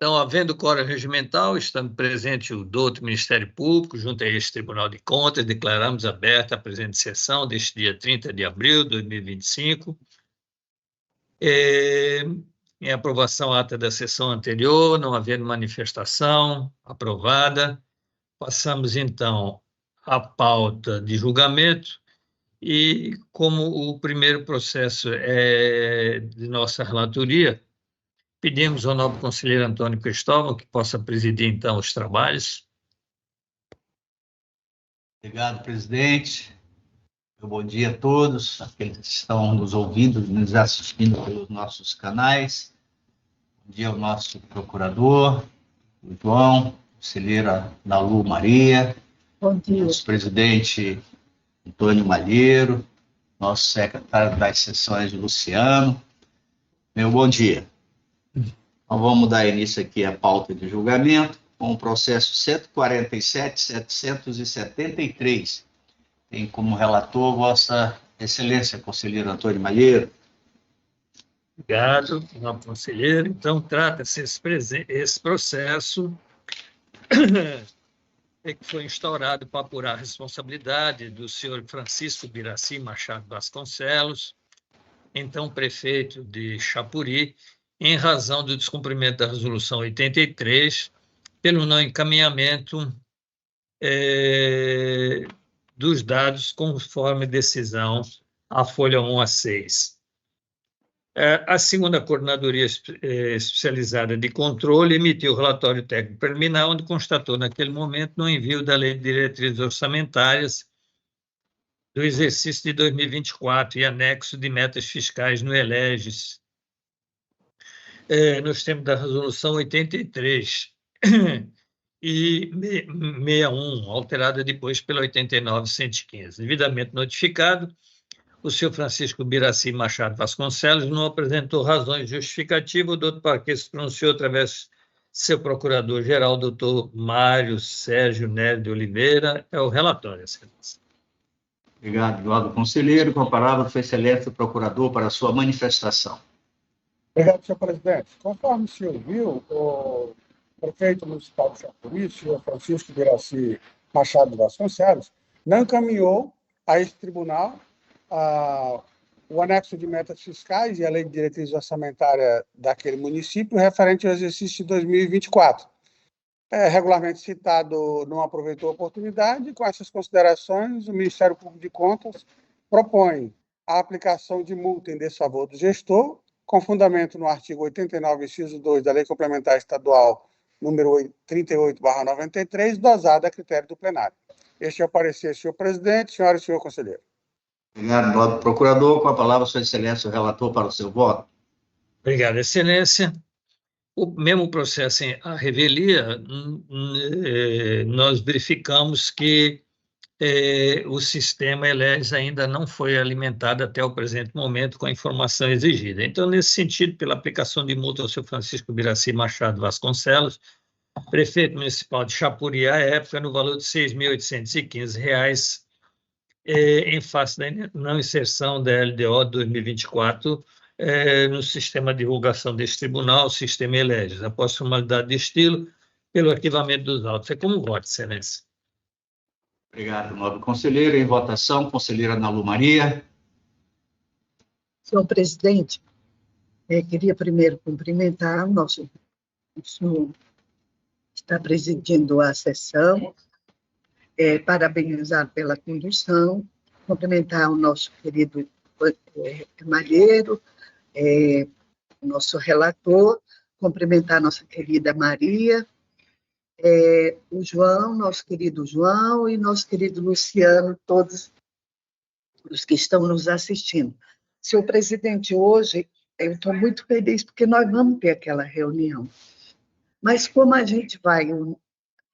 Então, havendo quórum regimental, estando presente o douto Ministério Público, junto a este Tribunal de Contas, declaramos aberta a presente sessão deste dia 30 de abril de 2025. Em aprovação ata da sessão anterior, não havendo manifestação, aprovada. Passamos, então, à pauta de julgamento. E, como o primeiro processo é de nossa relatoria, pedimos ao nobre conselheiro Antônio Cristóvão que possa presidir, então, os trabalhos. Obrigado, presidente. Bom dia a todos, aqueles que estão nos ouvindo, nos assistindo pelos nossos canais. Bom dia ao nosso procurador, o João, conselheira Nalu Maria. Bom dia. Nosso presidente Antônio Malheiro, nosso secretário das sessões, Luciano. Meu bom dia. Então, vamos dar início aqui à pauta de julgamento, com o processo 147.773. Tem como relator Vossa Excelência, conselheiro Antônio Malheiro. Obrigado, nobre conselheiro. Então, trata-se esse processo que foi instaurado para apurar a responsabilidade do senhor Francisco Biraci Machado Vasconcelos, então prefeito de Chapuri, em razão do descumprimento da Resolução 83, pelo não encaminhamento dos dados conforme decisão a folha 1 a 6. A segunda Coordenadoria Especializada de Controle emitiu o relatório técnico preliminar, onde constatou, naquele momento, no envio da Lei de Diretrizes Orçamentárias do exercício de 2024 e anexo de metas fiscais no ELEGES, nos termos da Resolução 83 e 61, alterada depois pela 89-115. Devidamente notificado, o senhor Francisco Biraci Machado Vasconcelos não apresentou razões justificativas, o doutor Parquet se pronunciou através de seu procurador-geral, doutor Mário Sérgio Nery de Oliveira. É o relatório, excelência. Obrigado, nobre conselheiro. Com a palavra, sua excelência, o procurador, para a sua manifestação. Obrigado, senhor presidente. Conforme o senhor viu, o prefeito municipal de Chapuri, o senhor Francisco Biraci Machado Vasconcelos, não encaminhou a esse tribunal o anexo de metas fiscais e a lei de diretrizes orçamentárias daquele município referente ao exercício de 2024. Regularmente citado, não aproveitou a oportunidade. Com essas considerações, o Ministério Público de Contas propõe a aplicação de multa em desfavor do gestor, com fundamento no artigo 89, inciso 2 da Lei Complementar Estadual número 38/93, dosada a critério do plenário. Este é o parecer, senhor presidente, senhora e senhor conselheiro. Obrigado, nobre procurador. Com a palavra, sua excelência, o relator, para o seu voto. Obrigado, excelência. O mesmo processo em a revelia, nós verificamos que o sistema ELEGES ainda não foi alimentado até o presente momento com a informação exigida. Então, nesse sentido, pela aplicação de multa ao senhor Francisco Biraci Machado Vasconcelos, prefeito municipal de Chapuri, à época, no valor de R$ 6.815, em face da não inserção da LDO de 2024 no sistema de divulgação deste tribunal, o sistema ELEGES, após formalidade de estilo, pelo arquivamento dos autos. É como voto, excelência. Obrigado, nobre conselheiro. Em votação, conselheira Nalu Maria. Senhor presidente, queria primeiro cumprimentar o senhor está presidindo a sessão, parabenizar pela condução, cumprimentar o nosso querido Malheiro, nosso relator, cumprimentar a nossa querida Maria, o João, nosso querido João, e nosso querido Luciano, todos os que estão nos assistindo. Senhor presidente, hoje eu estou muito feliz porque nós vamos ter aquela reunião. Mas como a gente vai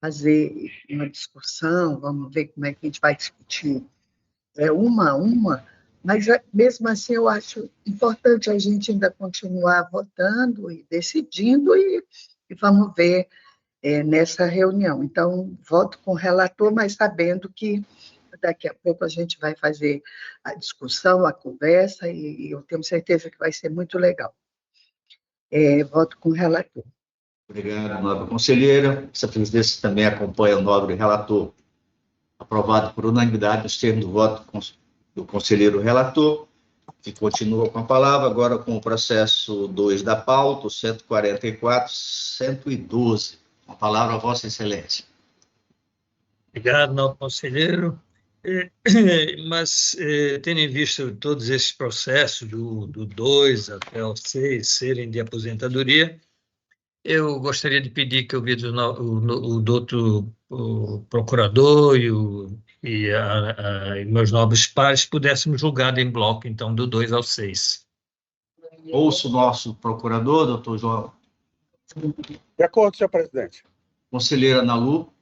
fazer uma discussão, vamos ver como é que a gente vai discutir uma a uma, mas mesmo assim eu acho importante a gente ainda continuar votando e decidindo e vamos ver nessa reunião. Então, voto com o relator, mas sabendo que daqui a pouco a gente vai fazer a discussão, a conversa, e eu tenho certeza que vai ser muito legal. Voto com o relator. Obrigado, nobre conselheira. Essa presidência também acompanha o nobre relator. Aprovado por unanimidade os termos do voto do conselheiro relator, que continua com a palavra, agora com o processo 2 da pauta, o 144, 112. Com a palavra a Vossa Excelência. Obrigado, nobre conselheiro. Mas, tendo em vista todos esses processos, do 2 até o 6, serem de aposentadoria, eu gostaria de pedir que o doutor o procurador e meus nobres pares pudéssemos julgar em bloco, então, do 2 ao 6. Ouço o nosso procurador, doutor João. De acordo, senhor presidente. Conselheira Nalu.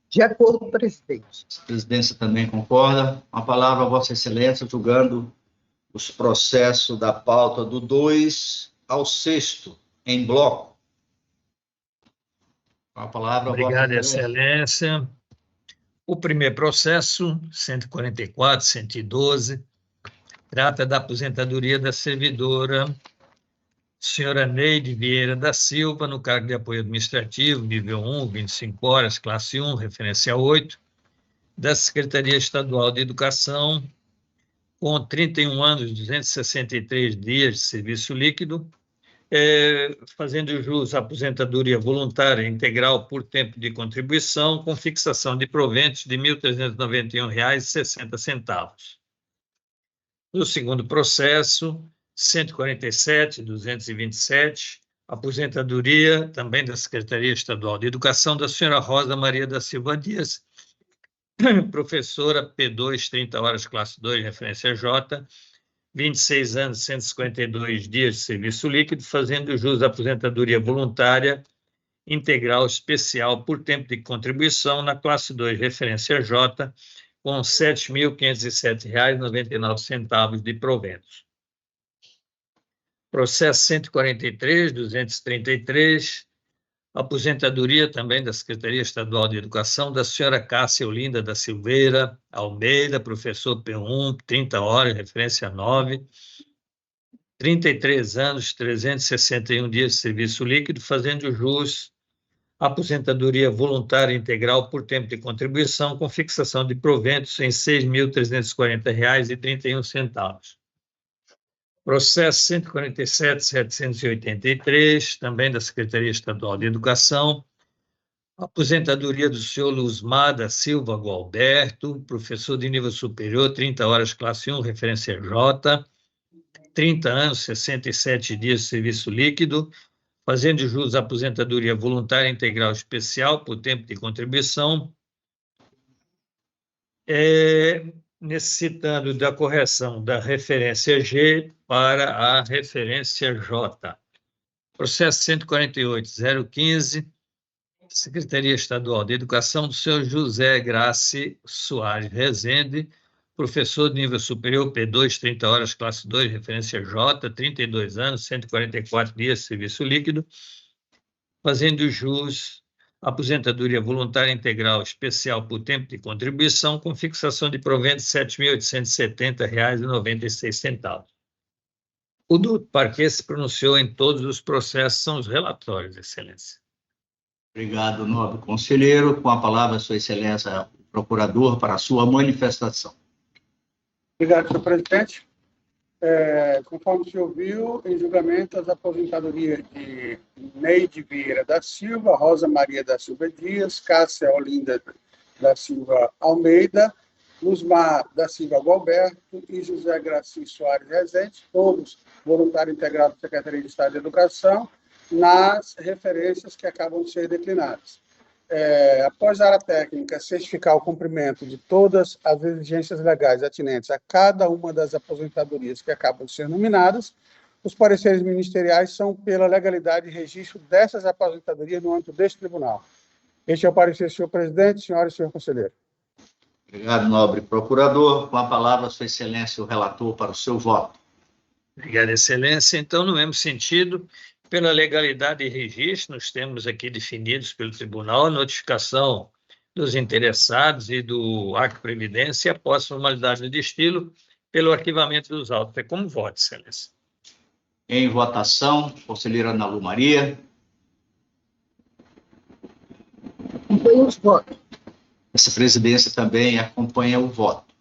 De acordo, presidente. A presidência também concorda. Com a palavra a Vossa Excelência, julgando os processos da pauta do 2 ao 6 em bloco. Com a palavra, obrigado, Vossa Excelência. O primeiro processo, 144, 112, trata da aposentadoria da servidora senhora Neide Vieira da Silva, no cargo de apoio administrativo, nível 1, 25 horas, classe 1, referência 8, da Secretaria Estadual de Educação, com 31 anos, 263 dias de serviço líquido, fazendo jus à aposentadoria voluntária integral por tempo de contribuição, com fixação de proventos de R$ 1.391,60. No segundo processo, 147.227, aposentadoria também da Secretaria Estadual de Educação da senhora Rosa Maria da Silva Dias, professora P2, 30 horas, classe 2, referência J, 26 anos, 152 dias de serviço líquido, fazendo jus à aposentadoria voluntária integral especial por tempo de contribuição na classe 2, referência J, com R$ 7.507,99 de proventos. Processo 143.233, aposentadoria também da Secretaria Estadual de Educação da senhora Cássia Olinda da Silveira Almeida, professor P1, 30 horas, referência 9, 33 anos, 361 dias de serviço líquido, fazendo jus à aposentadoria voluntária integral por tempo de contribuição, com fixação de proventos em R$ 6.340,31. Processo 147.783, também da Secretaria Estadual de Educação, aposentadoria do senhor Luzmar da Silva Gualberto, professor de nível superior, 30 horas, classe 1, referência J, 30 anos, 67 dias de serviço líquido, fazendo jus à aposentadoria voluntária integral especial por tempo de contribuição, necessitando da correção da referência G para a referência J. Processo 148.015, Secretaria Estadual de Educação do senhor José Graci Soares Rezende, professor de nível superior P2, 30 horas, classe 2, referência J, 32 anos, 144 dias de serviço líquido, fazendo jus aposentadoria voluntária integral especial por tempo de contribuição, com fixação de proventos de R$ 7.870,96. O do parquê se pronunciou em todos os processos, são os relatórios, Excelência. Obrigado, nobre conselheiro. Com a palavra, Sua Excelência, o procurador, para a sua manifestação. Obrigado, senhor presidente. Conforme o senhor viu, em julgamento, as aposentadorias de Neide Vieira da Silva, Rosa Maria da Silva Dias, Cássia Olinda da Silva Almeida, Luzmar da Silva Gualberto e José Graci Soares Rezende, todos voluntários integrados da Secretaria de Estado de Educação, nas referências que acabam de ser declinadas. Após a área técnica certificar o cumprimento de todas as exigências legais atinentes a cada uma das aposentadorias que acabam de ser nominadas, os pareceres ministeriais são pela legalidade e registro dessas aposentadorias no âmbito deste tribunal. Este é o parecer, senhor presidente, senhora e senhor conselheiro. Obrigado, nobre procurador. Com a palavra, Sua Excelência, o relator, para o seu voto. Obrigado, Excelência. Então, no mesmo sentido, pela legalidade e registro, nós temos aqui definidos pelo tribunal a notificação dos interessados e do Acre Previdência após formalidade de estilo pelo arquivamento dos autos. É como voto, Excelência. Em votação, conselheira Nalu Maria. Acompanho os votos. Essa presidência também acompanha o voto.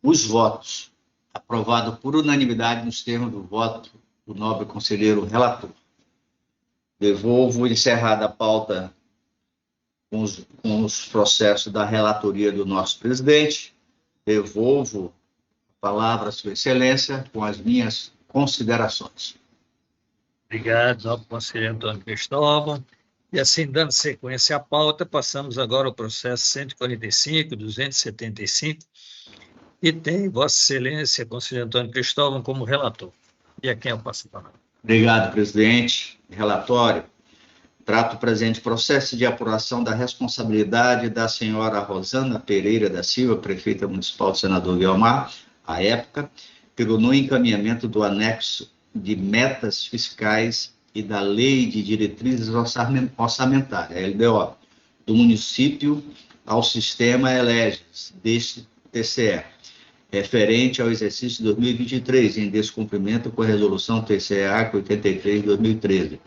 Os votos, aprovado por unanimidade nos termos do voto do nobre conselheiro relator. Devolvo encerrada a pauta com os processos da relatoria do nosso presidente. Devolvo a palavra à Sua Excelência com as minhas considerações. Obrigado, nobre conselheiro Antônio Cristóvão. E assim, dando sequência à pauta, passamos agora ao processo 145, 275, e tem Vossa Excelência, conselheiro Antônio Cristóvão, como relator. E a quem eu passo a palavra? Obrigado, presidente. Relatório. Trato o presente processo de apuração da responsabilidade da senhora Rosana Pereira da Silva, prefeita municipal de Senador Guiomar, à época, pelo não encaminhamento do anexo de metas fiscais e da Lei de Diretrizes Orçamentárias, LDO, do município ao sistema ELEGES, deste TCE, referente ao exercício 2023, em descumprimento com a resolução TCE 83 de 2013,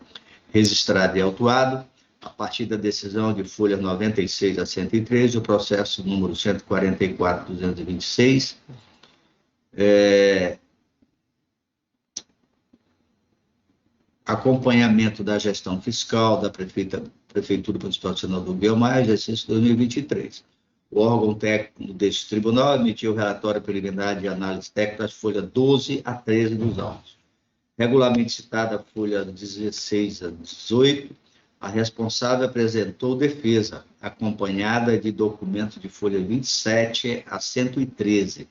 registrado e autuado a partir da decisão de folha 96 a 113, o processo número 144.226, acompanhamento da gestão fiscal da Prefeitura Municipal de Senador Guiomar, exercício 2023. O órgão técnico deste tribunal emitiu o relatório preliminar de análise técnica das folhas 12 a 13 dos autos. Regularmente citada a folha 16 a 18, a responsável apresentou defesa, acompanhada de documento de folha 27 a 113,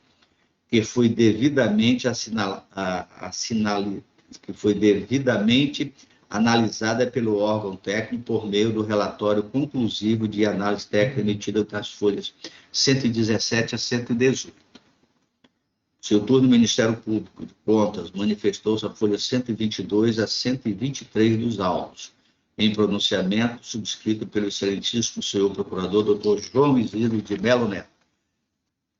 que foi devidamente analisada pelo órgão técnico por meio do relatório conclusivo de análise técnica emitido nas folhas 117 a 118. Seu turno, o Ministério Público de Contas manifestou-se a folha 122 a 123 dos autos, em pronunciamento subscrito pelo excelentíssimo senhor procurador, doutor João Isidro de Melo Neto.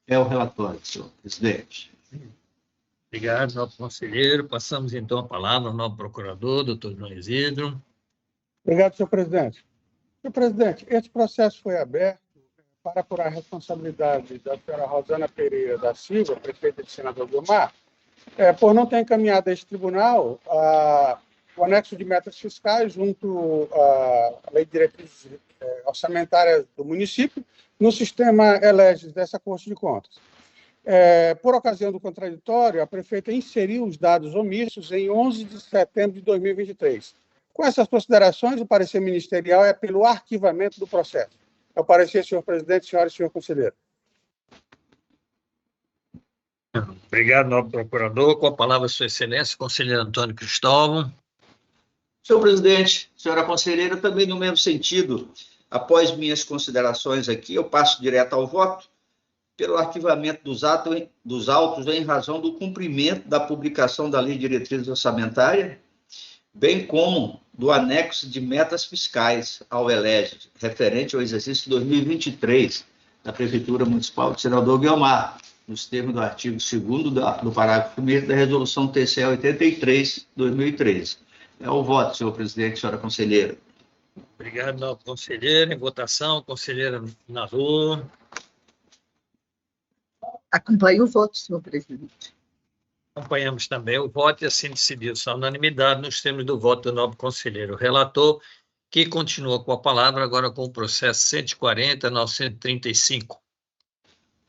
É o relatório, senhor presidente. Obrigado, nobre conselheiro. Passamos, então, a palavra ao nobre procurador, doutor João Isidro. Obrigado, senhor presidente. Senhor presidente, esse processo foi aberto para apurar a responsabilidade da senhora Rosana Pereira da Silva, prefeita de Senador Guiomar, por não ter encaminhado a este tribunal o anexo de metas fiscais junto à Lei de Diretrizes Orçamentárias do município no sistema ELEGES dessa Corte de Contas. Por ocasião do contraditório, a prefeita inseriu os dados omissos em 11 de setembro de 2023. Com essas considerações, o parecer ministerial é pelo arquivamento do processo. É o parecer, senhor presidente, senhora e senhor conselheiro. Obrigado, nobre procurador. Com a palavra, sua excelência, conselheiro Antônio Cristóvão. Senhor presidente, senhora conselheira, também no mesmo sentido, após minhas considerações aqui, eu passo direto ao voto pelo arquivamento dos autos em razão do cumprimento da publicação da Lei de Diretrizes Orçamentárias, bem como do anexo de metas fiscais ao ELEGES, referente ao exercício 2023 da Prefeitura Municipal de Senador Guiomar, nos termos do artigo 2º do parágrafo 1º da Resolução TCE 83, 2013. É o voto, senhor presidente, senhora conselheira. Obrigado, nobre conselheiro. Em votação, conselheira Naru. Acompanho o voto, senhor presidente. Acompanhamos também o voto e assim decidiu-se a unanimidade nos termos do voto do nobre conselheiro relator, que continua com a palavra agora com o processo 140.935.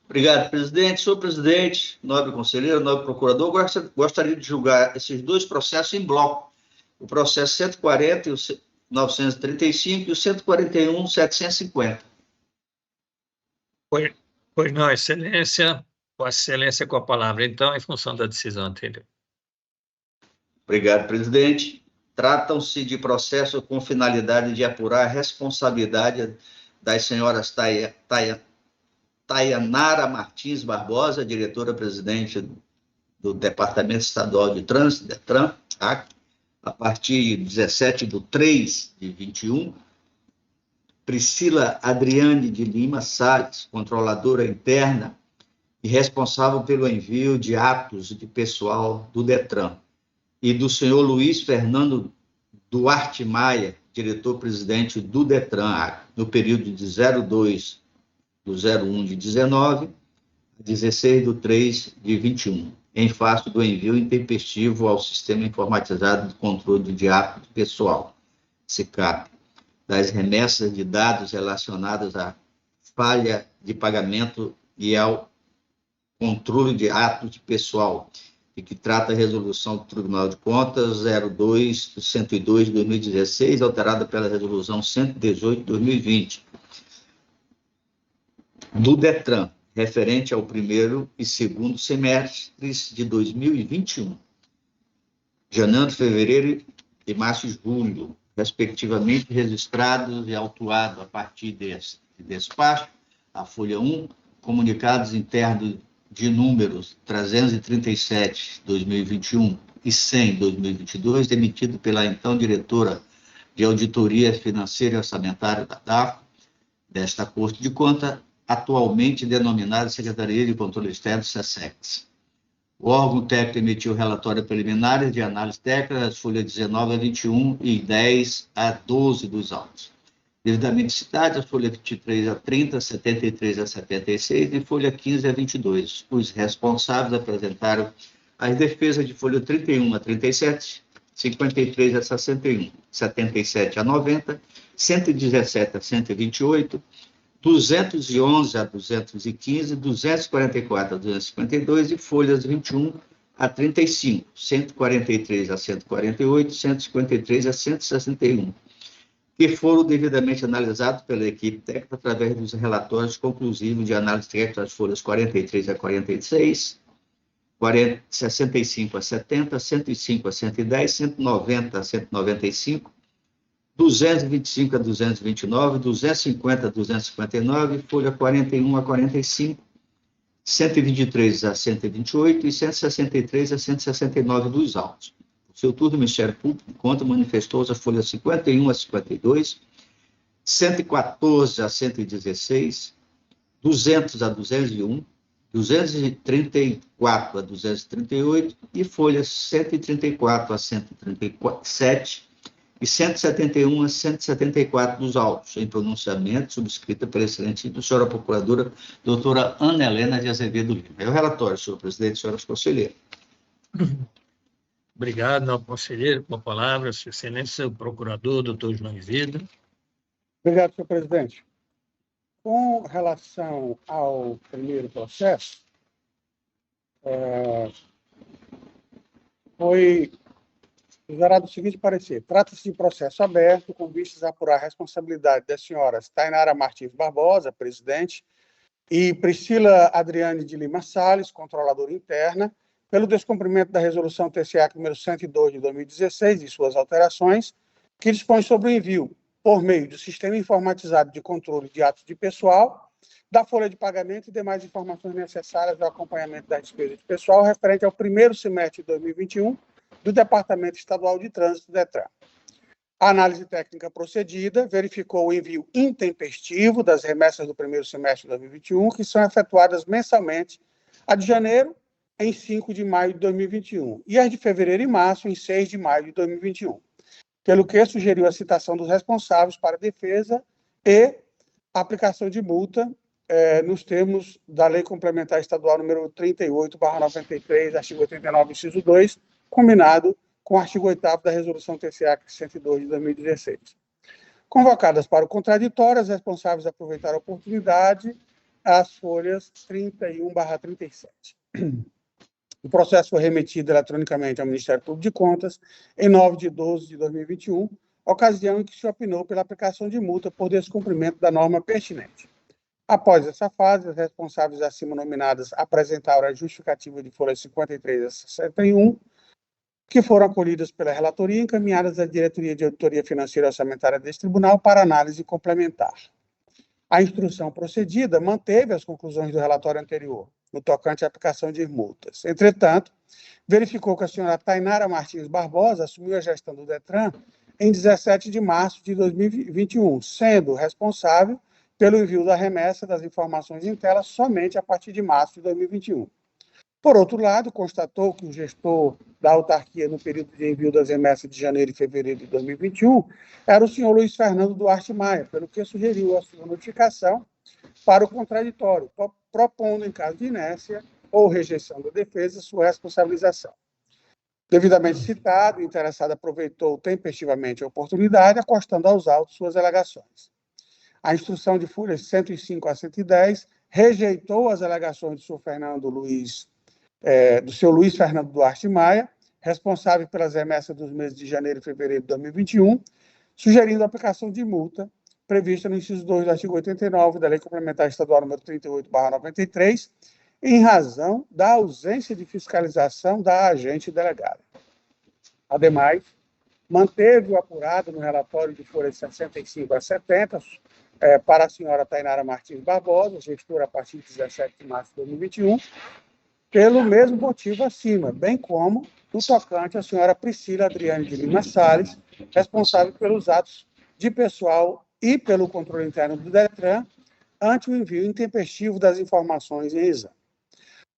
Obrigado, presidente. Senhor presidente, nobre conselheiro, nobre procurador, gostaria de julgar esses dois processos em bloco. O processo 140.935 e o 141.750. Pois não, excelência. Vossa Excelência com a palavra, então, em função da decisão anterior. Obrigado, presidente. Tratam-se de processo com finalidade de apurar a responsabilidade das senhoras Tayanara Martins Barbosa, diretora-presidente do Departamento Estadual de Trânsito, DETRAN, a partir de 17/3/21, Priscila Adriane de Lima Salles, controladora interna e responsável pelo envio de atos de pessoal do DETRAN, e do senhor Luiz Fernando Duarte Maia, diretor-presidente do DETRAN, no período de 02/01 de 19 a 16/3 de 21, em face do envio intempestivo ao Sistema Informatizado de Controle de Ato Pessoal, SICAP, das remessas de dados relacionadas à falha de pagamento e ao controle de atos de pessoal, e que trata a resolução do Tribunal de Contas 02/102 de 2016, alterada pela resolução 118 de 2020, do DETRAN, referente ao primeiro e segundo semestres de 2021, janeiro, fevereiro e março e julho, respectivamente registrados e autuados a partir desse despacho, a folha 1, comunicados internos de números 337/2021 e 100/2022, emitido pela então diretora de Auditoria Financeira e Orçamentária da DAF, desta Corte de Contas, atualmente denominada Secretaria de Controle Externo, SESEX. O órgão técnico emitiu relatório preliminar de análise técnica das folhas 19 a 21 e 10 a 12 dos autos. Devidamente citadas, a folha 23 a 30, 73 a 76 e folha 15 a 22. Os responsáveis apresentaram as defesas de folha 31 a 37, 53 a 61, 77 a 90, 117 a 128, 211 a 215, 244 a 252 e folhas 21 a 35, 143 a 148, 153 a 161, que foram devidamente analisados pela equipe técnica através dos relatórios conclusivos de análise técnica das folhas 43 a 46, 65 a 70, 105 a 110, 190 a 195, 225 a 229, 250 a 259, folha 41 a 45, 123 a 128 e 163 a 169 dos autos. O seu turno, o Ministério Público de Contas manifestou-se as folhas 51 a 52, 114 a 116, 200 a 201, 234 a 238 e folhas 134 a 137 e 171 a 174 dos autos, em pronunciamento subscrita pela excelentíssima senhora procuradora, doutora Ana Helena de Azevedo Lima. É o relatório, senhor presidente e senhoras conselheiras. Obrigado ao conselheiro com a palavra, Sua Excelência, o procurador, doutor João Vida. Obrigado, senhor presidente. Com relação ao primeiro processo, foi gerado o seguinte parecer: trata-se de processo aberto com vistas a apurar a responsabilidade das senhoras Tainara Martins Barbosa, presidente, e Priscila Adriane de Lima Salles, controladora interna, pelo descumprimento da resolução TCA número 102 de 2016 e suas alterações, que dispõe sobre o envio, por meio do Sistema Informatizado de Controle de Atos de Pessoal, da folha de pagamento e demais informações necessárias ao acompanhamento da despesa de pessoal referente ao primeiro semestre de 2021 do Departamento Estadual de Trânsito, DETRAN. A análise técnica procedida verificou o envio intempestivo das remessas do primeiro semestre de 2021, que são efetuadas mensalmente, a de janeiro em 5 de maio de 2021 e as de fevereiro e março em 6 de maio de 2021, pelo que sugeriu a citação dos responsáveis para a defesa e a aplicação de multa nos termos da Lei Complementar Estadual número 38/93, artigo 89, inciso 2, combinado com o artigo 8º da Resolução TCA 102 de 2016. Convocadas para o contraditório, as responsáveis aproveitaram a oportunidade, as folhas 31/37. O processo foi remetido eletronicamente ao Ministério Público de Contas em 9/12 de 2021, ocasião em que se opinou pela aplicação de multa por descumprimento da norma pertinente. Após essa fase, as responsáveis acima nominadas apresentaram a justificativa de folhas 53 a 61, que foram acolhidas pela relatoria e encaminhadas à Diretoria de Auditoria Financeira e Orçamentária deste Tribunal para análise complementar. A instrução procedida manteve as conclusões do relatório anterior, no tocante à aplicação de multas. Entretanto, verificou que a senhora Tainara Martins Barbosa assumiu a gestão do DETRAN em 17 de março de 2021, sendo responsável pelo envio da remessa das informações em tela somente a partir de março de 2021. Por outro lado, constatou que o gestor da autarquia no período de envio das remessas de janeiro e fevereiro de 2021 era o senhor Luiz Fernando Duarte Maia, pelo que sugeriu a sua notificação para o contraditório, propondo, em caso de inércia ou rejeição da defesa, sua responsabilização. Devidamente citado, o interessado aproveitou tempestivamente a oportunidade, acostando aos autos suas alegações. A instrução de folhas 105 a 110 rejeitou as alegações do senhor Luiz Fernando Duarte Maia, responsável pelas remessas dos meses de janeiro e fevereiro de 2021, sugerindo a aplicação de multa prevista no inciso 2 do artigo 89 da Lei Complementar Estadual nº 38/93, em razão da ausência de fiscalização da agente delegada. Ademais, manteve o apurado no relatório de folhas 65 a 70 para a senhora Tainara Martins Barbosa, gestora a partir de 17 de março de 2021, pelo mesmo motivo acima, bem como no tocante à senhora Priscila Adriane de Lima Salles, responsável pelos atos de pessoal e pelo controle interno do DETRAN, ante o envio intempestivo das informações em exame.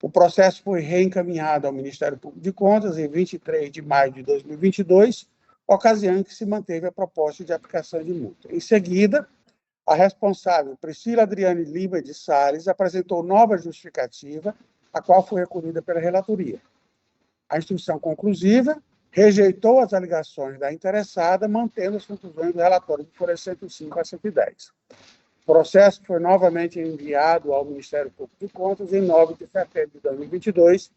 O processo foi reencaminhado ao Ministério Público de Contas em 23 de maio de 2022, ocasião em que se manteve a proposta de aplicação de multa. Em seguida, a responsável, Priscila Adriane Lima de Salles, apresentou nova justificativa, a qual foi recolhida pela relatoria. A instrução conclusiva rejeitou as alegações da interessada, mantendo as conclusões do relatório de folhas 105 a 110. O processo foi novamente enviado ao Ministério Público de Contas em 9 de setembro de 2022,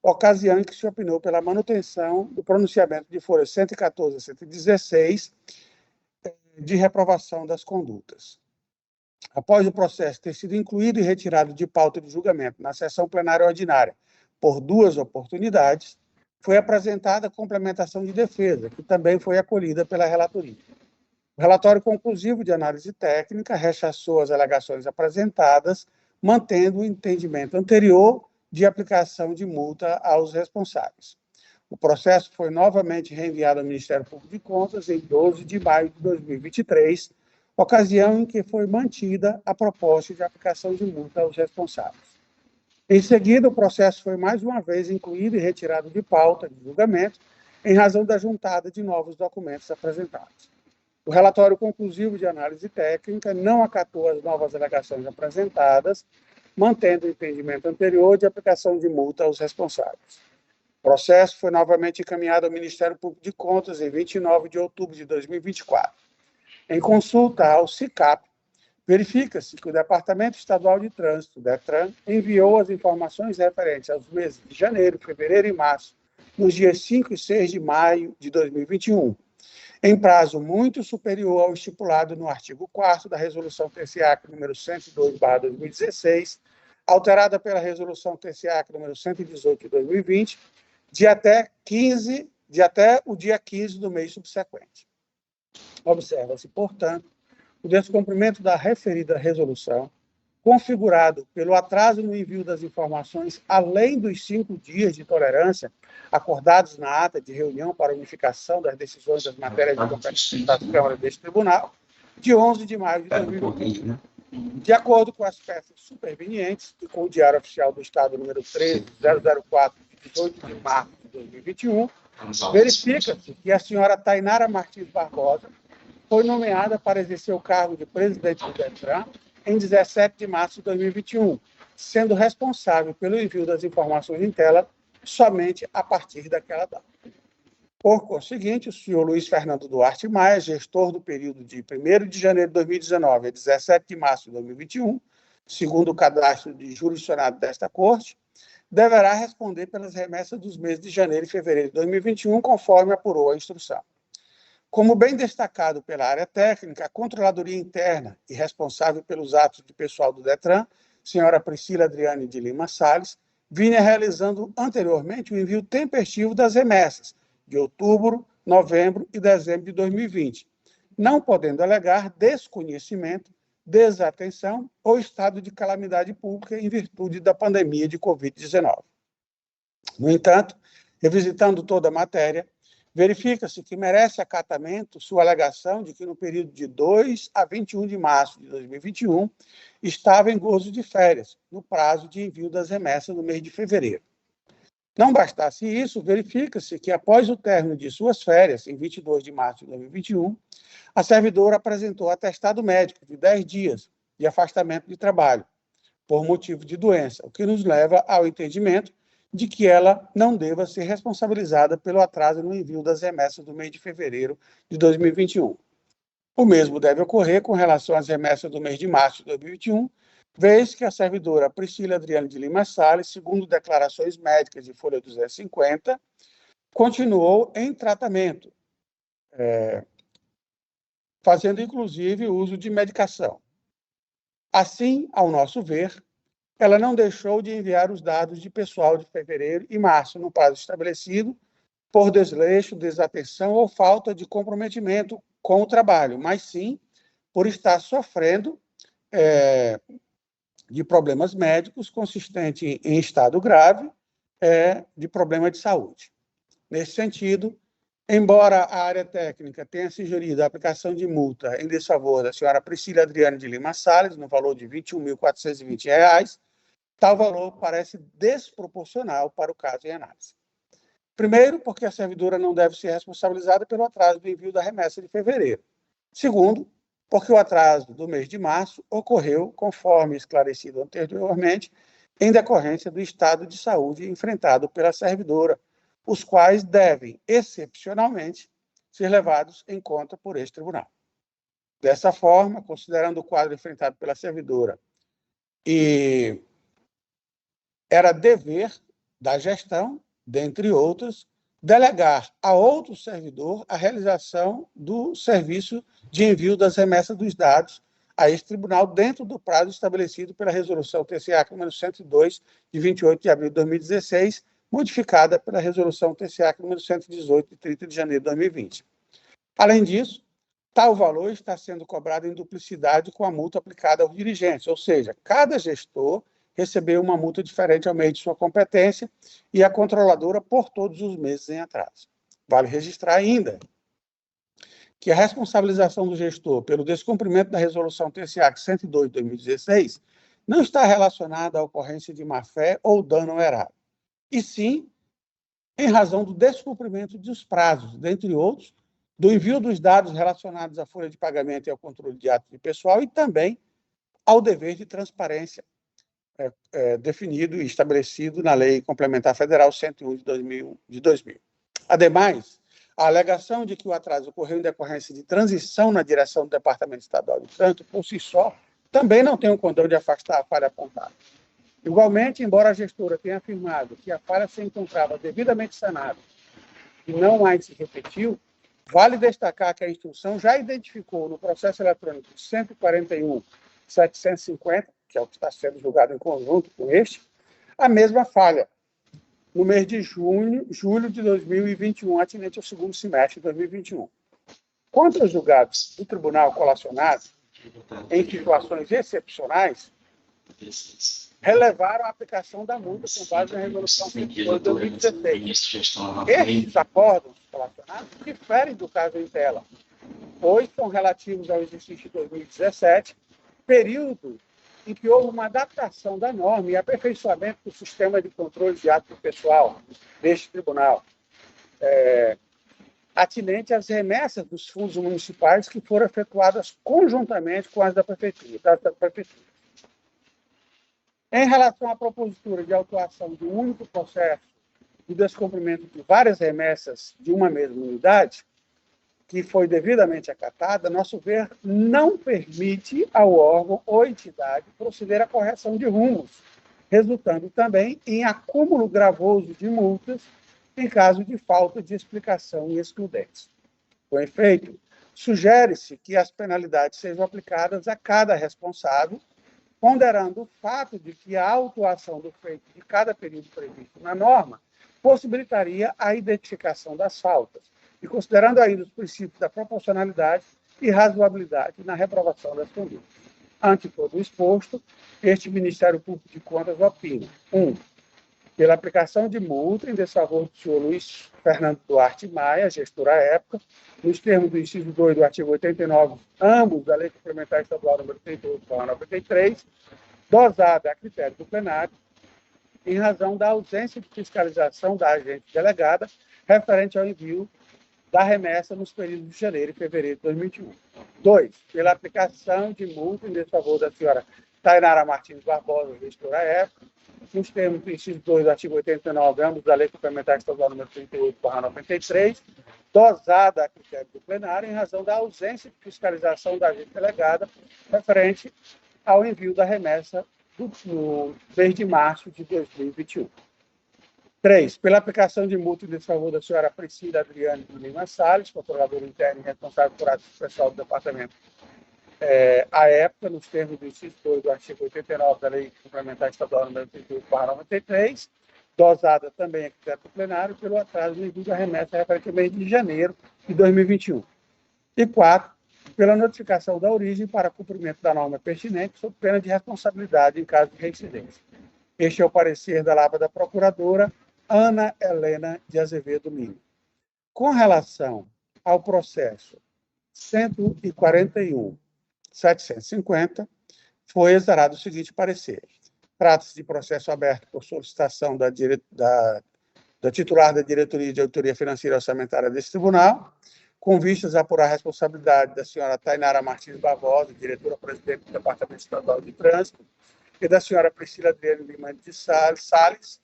ocasião em que se opinou pela manutenção do pronunciamento de folhas 114 a 116 de reprovação das condutas. Após o processo ter sido incluído e retirado de pauta de julgamento na sessão plenária ordinária por 2 oportunidades, foi apresentada a complementação de defesa, que também foi acolhida pela relatoria. O relatório conclusivo de análise técnica rechaçou as alegações apresentadas, mantendo o entendimento anterior de aplicação de multa aos responsáveis. O processo foi novamente reenviado ao Ministério Público de Contas em 12 de maio de 2023, ocasião em que foi mantida a proposta de aplicação de multa aos responsáveis. Em seguida, o processo foi mais uma vez incluído e retirado de pauta de julgamento, em razão da juntada de novos documentos apresentados. O relatório conclusivo de análise técnica não acatou as novas alegações apresentadas, mantendo o entendimento anterior de aplicação de multa aos responsáveis. O processo foi novamente encaminhado ao Ministério Público de Contas em 29 de outubro de 2024. Em consulta ao SICAP, verifica-se que o Departamento Estadual de Trânsito, DETRAN, enviou as informações referentes aos meses de janeiro, fevereiro e março, nos dias 5 e 6 de maio de 2021, em prazo muito superior ao estipulado no artigo 4º da Resolução TCAC número 102/2016, alterada pela Resolução TCAC número 118 de 2020, de até o dia 15 do mês subsequente. Observa-se, portanto, o descumprimento da referida resolução, configurado pelo atraso no envio das informações, além dos 5 dias de tolerância acordados na ata de reunião para unificação das decisões das matérias de competência da Câmara deste Tribunal, de 11 de maio de 2020. De acordo com as peças supervenientes e com o Diário Oficial do Estado número 13.004, de 18 de março de 2021, verifica-se que a senhora Tainara Martins Barbosa foi nomeada para exercer o cargo de presidente do DETRAN em 17 de março de 2021, sendo responsável pelo envio das informações em tela somente a partir daquela data. Por conseguinte, o senhor Luiz Fernando Duarte Maia, gestor do período de 1º de janeiro de 2019 a 17 de março de 2021, segundo o cadastro de jurisdicionado desta Corte, deverá responder pelas remessas dos meses de janeiro e fevereiro de 2021, conforme apurou a instrução. Como bem destacado pela área técnica, a Controladoria Interna e responsável pelos atos de pessoal do DETRAN, senhora Priscila Adriane de Lima Salles, vinha realizando anteriormente o envio tempestivo das remessas de outubro, novembro e dezembro de 2020, não podendo alegar desconhecimento, desatenção ou estado de calamidade pública em virtude da pandemia de Covid-19. No entanto, revisitando toda a matéria, verifica-se que merece acatamento sua alegação de que no período de 2 a 21 de março de 2021 estava em gozo de férias, no prazo de envio das remessas no mês de fevereiro. Não bastasse isso, verifica-se que, após o término de suas férias, em 22 de março de 2021, a servidora apresentou atestado médico de 10 dias de afastamento de trabalho, por motivo de doença, o que nos leva ao entendimento de que ela não deva ser responsabilizada pelo atraso no envio das remessas do mês de fevereiro de 2021. O mesmo deve ocorrer com relação às remessas do mês de março de 2021, vez que a servidora Priscila Adriane de Lima Salles, segundo declarações médicas de folha 250, continuou em tratamento, fazendo inclusive uso de medicação. Assim, ao nosso ver, ela não deixou de enviar os dados de pessoal de fevereiro e março no prazo estabelecido por desleixo, desatenção ou falta de comprometimento com o trabalho, mas sim por estar sofrendo de problemas médicos consistente em estado grave de problema de saúde. Nesse sentido, embora a área técnica tenha sugerido a aplicação de multa em desfavor da senhora Priscila Adriane de Lima Salles, no valor de R$ 21.420, tal valor parece desproporcional para o caso em análise. Primeiro, porque a servidora não deve ser responsabilizada pelo atraso do envio da remessa de fevereiro. Segundo, porque o atraso do mês de março ocorreu, conforme esclarecido anteriormente, em decorrência do estado de saúde enfrentado pela servidora, os quais devem, excepcionalmente, ser levados em conta por este tribunal. Dessa forma, considerando o quadro enfrentado pela servidora, era dever da gestão, dentre outros, delegar a outro servidor a realização do serviço de envio das remessas dos dados a este tribunal dentro do prazo estabelecido pela Resolução TCA número 102, de 28 de abril de 2016, modificada pela Resolução TCA número 118, de 30 de janeiro de 2020. Além disso, tal valor está sendo cobrado em duplicidade com a multa aplicada aos dirigentes, ou seja, cada gestor recebeu uma multa diferente ao mês de sua competência e a controladora por todos os meses em atraso. Vale registrar ainda que a responsabilização do gestor pelo descumprimento da Resolução TCA 102 de 2016 não está relacionada à ocorrência de má-fé ou dano errado, e sim em razão do descumprimento dos prazos, dentre outros, do envio dos dados relacionados à folha de pagamento e ao controle de atos de pessoal e também ao dever de transparência definido e estabelecido na Lei Complementar Federal 101 de 2000. Ademais, a alegação de que o atraso ocorreu em decorrência de transição na direção do Departamento Estadual de Trânsito, por si só, também não tem o condão de afastar a falha apontada. Igualmente, embora a gestora tenha afirmado que a falha se encontrava devidamente sanada e não mais se repetiu, vale destacar que a instrução já identificou no processo eletrônico 141.750, que é o que está sendo julgado em conjunto com este, a mesma falha, no mês de julho de 2021, atinente ao segundo semestre de 2021. Quanto aos julgados do Tribunal Colacionado, em situações excepcionais, relevaram a aplicação da multa com base na Resolução 102 de 2016. Estes acordos colacionados diferem do caso em tela, pois são relativos ao exercício de 2017, período em que houve uma adaptação da norma e aperfeiçoamento do sistema de controle de ato pessoal deste tribunal, atinente às remessas dos fundos municipais que foram efetuadas conjuntamente com as da prefeitura. Em relação à propositura de autuação de um único processo de descumprimento de várias remessas de uma mesma unidade, que foi devidamente acatada, nosso ver, não permite ao órgão ou entidade proceder à correção de rumos, resultando também em acúmulo gravoso de multas em caso de falta de explicação e excludentes. Com efeito, sugere-se que as penalidades sejam aplicadas a cada responsável, ponderando o fato de que a autuação do feito de cada período previsto na norma possibilitaria a identificação das faltas, e considerando ainda os princípios da proporcionalidade e razoabilidade na reprovação das condutas. Ante todo o exposto, este Ministério Público de Contas opina: 1. Pela aplicação de multa em desfavor do senhor Luiz Fernando Duarte Maia, gestor à época, nos termos do inciso 2 do artigo 89, ambos da Lei Complementar Estadual número 38/93, dosada a critério do plenário, em razão da ausência de fiscalização da agente delegada referente ao envio da remessa nos períodos de janeiro e fevereiro de 2021. 2. Pela aplicação de multa em desfavor da senhora Tainara Martins Barbosa, gestora época, nos termos do inciso 2 do artigo 89, ambos da Lei Complementar Estadual número 38/93, dosada a critério do plenário em razão da ausência de fiscalização da agente delegada referente ao envio da remessa no mês de março de 2021. 3. Pela aplicação de multa em desfavor da senhora Priscila Adriane de Lima Salles, controladora interna e responsável por atos pessoal do departamento, à época, nos termos do inciso 2 do artigo 89 da Lei Complementar Estadual número 38/93, dosada também a critério do plenário pelo atraso no envio da remessa referente ao mês de janeiro de 2021. E 4. Pela notificação da origem para cumprimento da norma pertinente, sob pena de responsabilidade em caso de reincidência. Este é o parecer da Lavra da Procuradora Ana Helena de Azevedo Lima. Com relação ao processo 141.750, foi exarado o seguinte parecer. Trata-se de processo aberto por solicitação da titular da Diretoria de Auditoria Financeira e Orçamentária desse tribunal, com vistas a apurar a responsabilidade da senhora Tainara Martins Barbosa, diretora-presidente do Departamento Estadual de Trânsito, e da senhora Priscila Adriane Lima de Salles,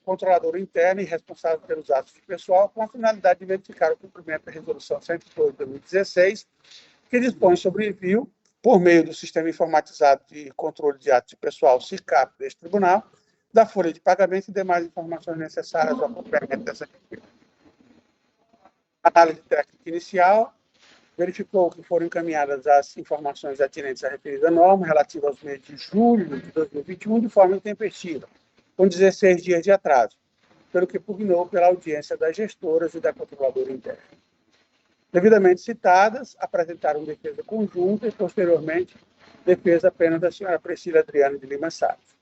controladora interna e responsável pelos atos de pessoal, com a finalidade de verificar o cumprimento da Resolução 102 de 2016, que dispõe sobre o envio, por meio do Sistema Informatizado de Controle de Atos de Pessoal, SICAP, deste tribunal, da folha de pagamento e demais informações necessárias ao cumprimento dessa medida. Análise técnica inicial verificou que foram encaminhadas as informações atinentes à referida norma relativa aos meses de julho de 2021 de forma intempestiva, com 16 dias de atraso, pelo que pugnou pela audiência das gestoras e da controladora interna. Devidamente citadas, apresentaram defesa conjunta e, posteriormente, defesa apenas da senhora Priscila Adriane de Lima Salles.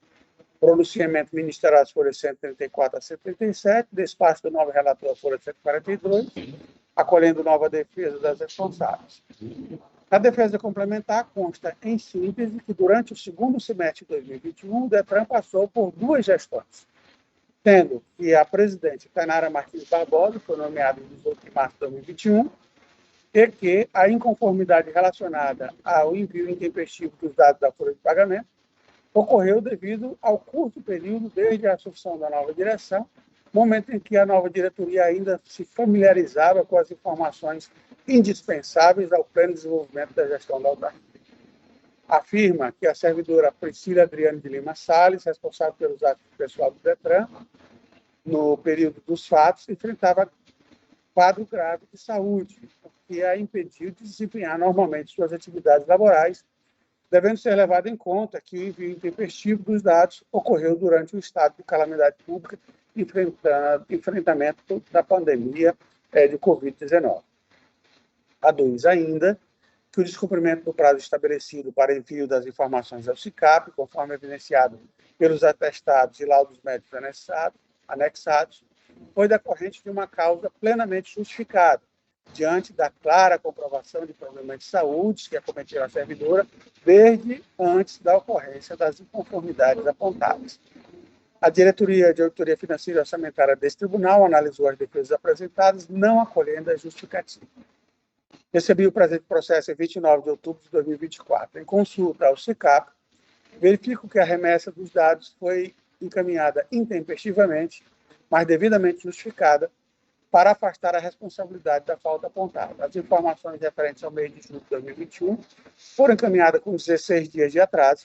Pronunciamento ministerial às folhas 134 a 137, despacho do novo relator às folhas 142, acolhendo nova defesa das responsáveis. A defesa complementar consta, em síntese, que durante o segundo semestre de 2021, o DETRAN passou por duas gestões, sendo que a presidente Tainara Martins Barbosa foi nomeada em 18 de março de 2021 e que a inconformidade relacionada ao envio intempestivo dos dados da folha de pagamento ocorreu devido ao curto período desde a assunção da nova direção, momento em que a nova diretoria ainda se familiarizava com as informações indispensáveis ao pleno desenvolvimento da gestão da autarquia. Afirma que a servidora Priscila Adriane de Lima Salles, responsável pelos atos pessoal do DETRAN, no período dos fatos, enfrentava quadro grave de saúde, o que a impediu de desempenhar normalmente suas atividades laborais, devendo ser levado em conta que o envio intempestivo dos dados ocorreu durante o estado de calamidade pública, enfrentamento da pandemia de Covid-19. Aduz ainda que o descumprimento do prazo estabelecido para envio das informações ao SICAP, conforme evidenciado pelos atestados e laudos médicos anexados, foi decorrente de uma causa plenamente justificada, diante da clara comprovação de problemas de saúde que acometeram a servidora desde antes da ocorrência das inconformidades apontadas. A Diretoria de Auditoria Financeira e Orçamentária desse tribunal analisou as defesas apresentadas, não acolhendo a justificativa. Recebi o presente processo em 29 de outubro de 2024. Em consulta ao SICAP, verifico que a remessa dos dados foi encaminhada intempestivamente, mas devidamente justificada, para afastar a responsabilidade da falta apontada. As informações referentes ao mês de julho de 2021 foram encaminhadas com 16 dias de atraso,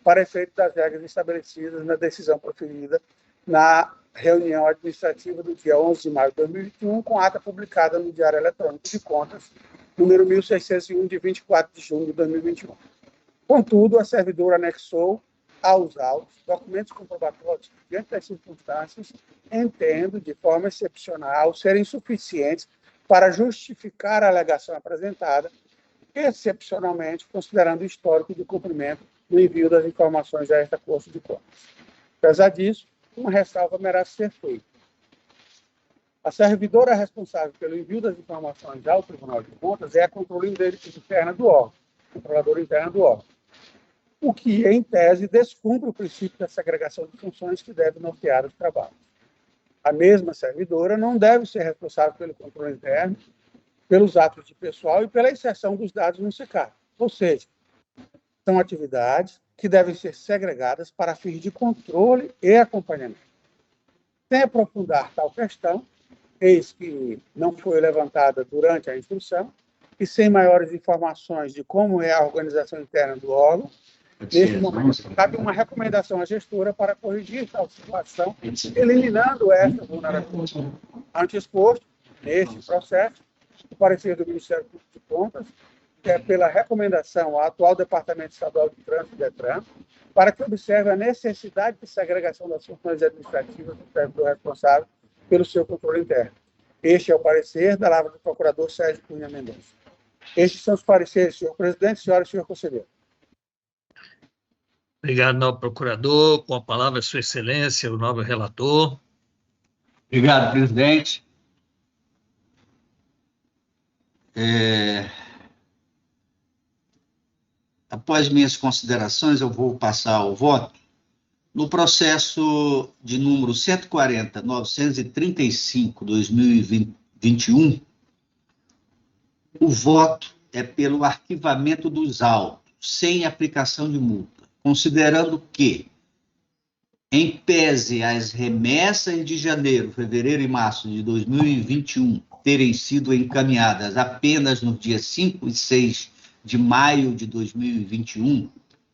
para efeito das regras estabelecidas na decisão proferida na reunião administrativa do dia 11 de maio de 2021, com ata publicada no Diário Eletrônico de Contas, número 1601, de 24 de junho de 2021. Contudo, a servidora anexou aos autos documentos comprobatórios que, diante das circunstâncias, entendo, de forma excepcional, serem suficientes para justificar a alegação apresentada, excepcionalmente considerando o histórico de cumprimento do envio das informações a esta Corte de Contas. Apesar disso, uma ressalva merece ser feita. A servidora responsável pelo envio das informações ao Tribunal de Contas é a controladora interna do órgão, o que, em tese, descumpre o princípio da segregação de funções que deve nortear os trabalhos. A mesma servidora não deve ser responsável pelo controle interno, pelos atos de pessoal e pela inserção dos dados no SICAP. Ou seja, são atividades que devem ser segregadas para fins de controle e acompanhamento. Sem aprofundar tal questão, eis que não foi levantada durante a instrução, e sem maiores informações de como é a organização interna do órgão, neste momento, cabe uma recomendação à gestora para corrigir tal situação, eliminando esta vulnerabilidade. Ante exposto, neste processo, o parecer do Ministério Público de Contas é pela recomendação ao atual Departamento Estadual de Trânsito, DETRAN, para que observe a necessidade de segregação das funções administrativas do servidor responsável pelo seu controle interno. Este é o parecer da lavra do procurador Sérgio Cunha Mendonça. Estes são os pareceres, senhor presidente, senhora e senhor conselheiro. Obrigado, novo procurador. Com a palavra, Sua Excelência, o novo relator. Obrigado, presidente. Após minhas considerações, eu vou passar ao voto. No processo de número 140.935/2021, o voto é pelo arquivamento dos autos, sem aplicação de multa, considerando que, em pese às remessas de janeiro, fevereiro e março de 2021 terem sido encaminhadas apenas nos dias 5 e 6 de maio de 2021,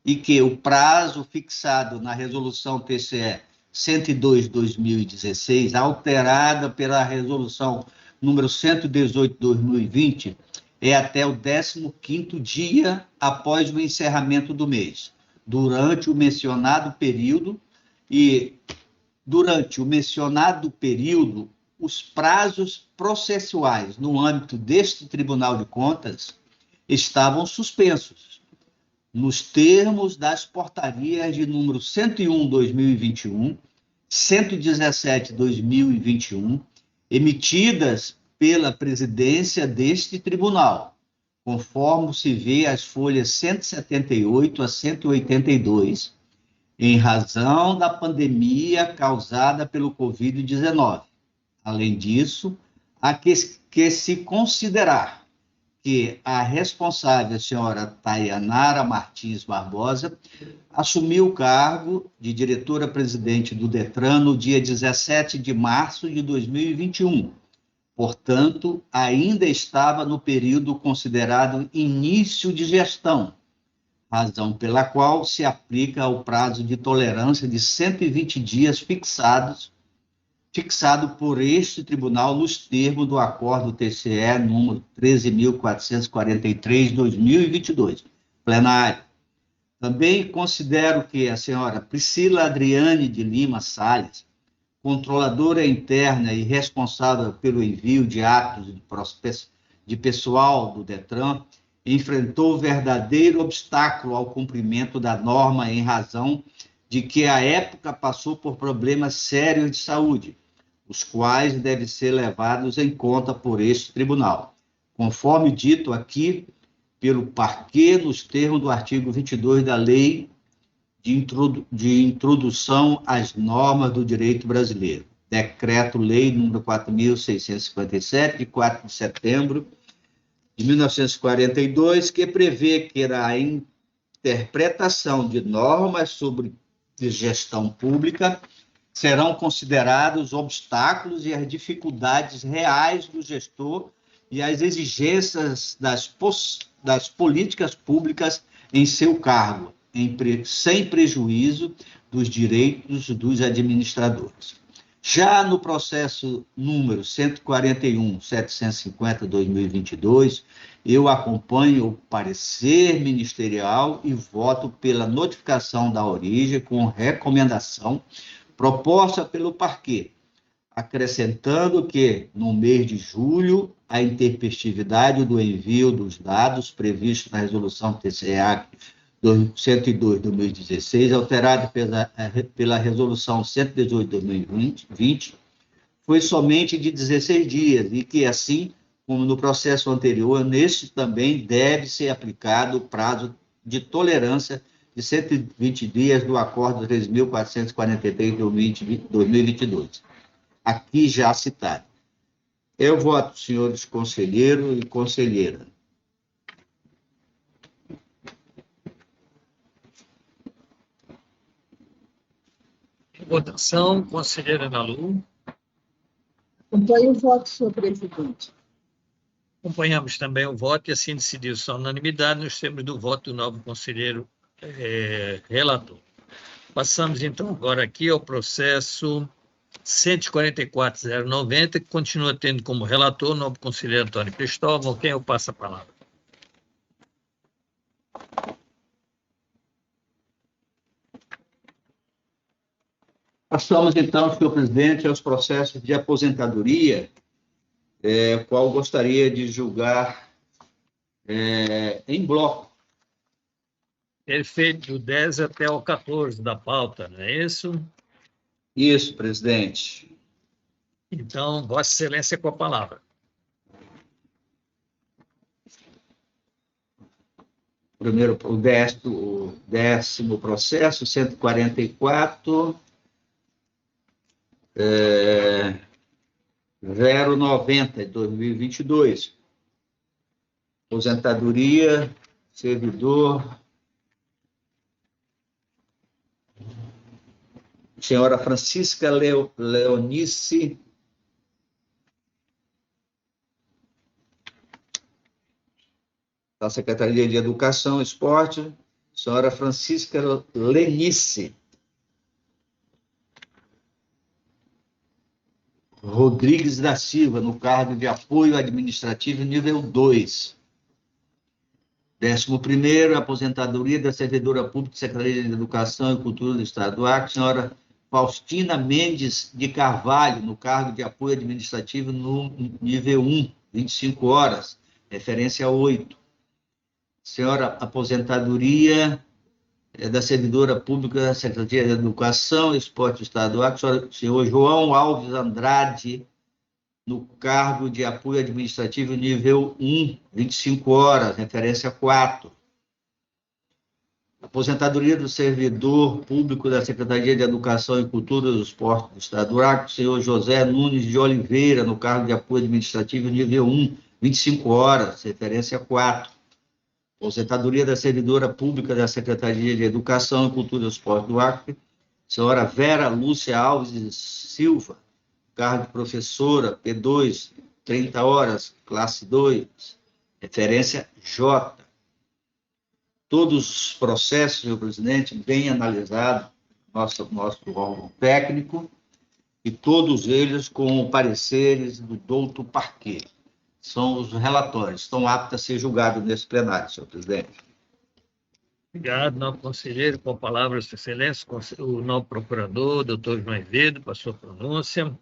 e que o prazo fixado na Resolução TCE 102/2016, alterada pela Resolução número 118/2020, é até o 15º dia após o encerramento do mês. Durante o mencionado período, os prazos processuais no âmbito deste Tribunal de Contas estavam suspensos, nos termos das portarias de número 101/2021, 117/2021, emitidas pela presidência deste tribunal, conforme se vê as folhas 178 a 182, em razão da pandemia causada pelo Covid-19. Além disso, há que se considerar que a responsável, a senhora Tayanara Martins Barbosa, assumiu o cargo de diretora-presidente do DETRAN no dia 17 de março de 2021. Portanto, ainda estava no período considerado início de gestão, razão pela qual se aplica o prazo de tolerância de 120 dias fixado por este tribunal nos termos do acordo TCE número 13.443/2022, plenário. Também considero que a senhora Priscila Adriane de Lima Salles, controladora interna e responsável pelo envio de atos de pessoal do DETRAN, enfrentou verdadeiro obstáculo ao cumprimento da norma em razão de que, à época, passou por problemas sérios de saúde, os quais devem ser levados em conta por este tribunal, conforme dito aqui pelo parquê nos termos do artigo 22 da Lei de Introdução às Normas do Direito Brasileiro, Decreto-Lei número 4.657, de 4 de setembro de 1942, que prevê que a interpretação de normas sobre gestão pública serão considerados obstáculos e as dificuldades reais do gestor e as exigências das políticas públicas em seu cargo, sem prejuízo dos direitos dos administradores. Já no processo número 141.750/2022, eu acompanho o parecer ministerial e voto pela notificação da origem com recomendação proposta pelo parquê, acrescentando que, no mês de julho, a intempestividade do envio dos dados previstos na resolução TCE 102/2016, alterada pela resolução 118/2020, foi somente de 16 dias, e que, assim como no processo anterior, neste também deve ser aplicado o prazo de tolerância de 120 dias do Acordo 3.443 de 2022, aqui já citado. Eu voto, senhores conselheiro e conselheira. Votação, conselheira Ana Lu. Acompanho o voto, senhor presidente. Acompanhamos também o voto e assim decidiu-se a unanimidade nos termos do voto do novo conselheiro relator. Passamos, então, agora aqui ao processo 144.090, que continua tendo como relator o novo conselheiro Antônio Cristóvão, quem eu passo a palavra. Passamos, então, senhor presidente, aos processos de aposentadoria, qual gostaria de julgar em bloco. Perfeito, do 10 até o 14 da pauta, não é isso? Isso, presidente. Então, Vossa Excelência com a palavra. Primeiro, o décimo processo, 144, 090, de 2022. Aposentadoria, servidor, senhora Francisca Leonice da Secretaria de Educação e Esporte, senhora Francisca Lenice Rodrigues da Silva, no cargo de apoio administrativo nível 2. 11º, aposentadoria da servidora pública de Secretaria de Educação e Cultura do Estado do Acre, senhora Faustina Mendes de Carvalho, no cargo de apoio administrativo no nível 1, 25 horas, referência 8. Senhora aposentadoria da servidora pública da Secretaria de Educação e Esporte do Estado do Acre, senhor João Alves Andrade, no cargo de apoio administrativo nível 1, 25 horas, referência 4. Aposentadoria do servidor público da Secretaria de Educação e Cultura do Esporte do Estado do Acre, senhor José Nunes de Oliveira, no cargo de apoio administrativo nível 1, 25 horas, referência 4. Aposentadoria da servidora pública da Secretaria de Educação e Cultura do Esporte do Acre, senhora Vera Lúcia Alves Silva, cargo de professora, P2, 30 horas, classe 2, referência J. Todos os processos, senhor presidente, bem analisados, nosso órgão técnico, e todos eles com pareceres do doutor Parquet. São os relatórios, estão aptos a ser julgados nesse plenário, senhor presidente. Obrigado, novo conselheiro. Com a palavra, Sua Excelência, o novo procurador, doutor João Evedo, para a sua pronúncia.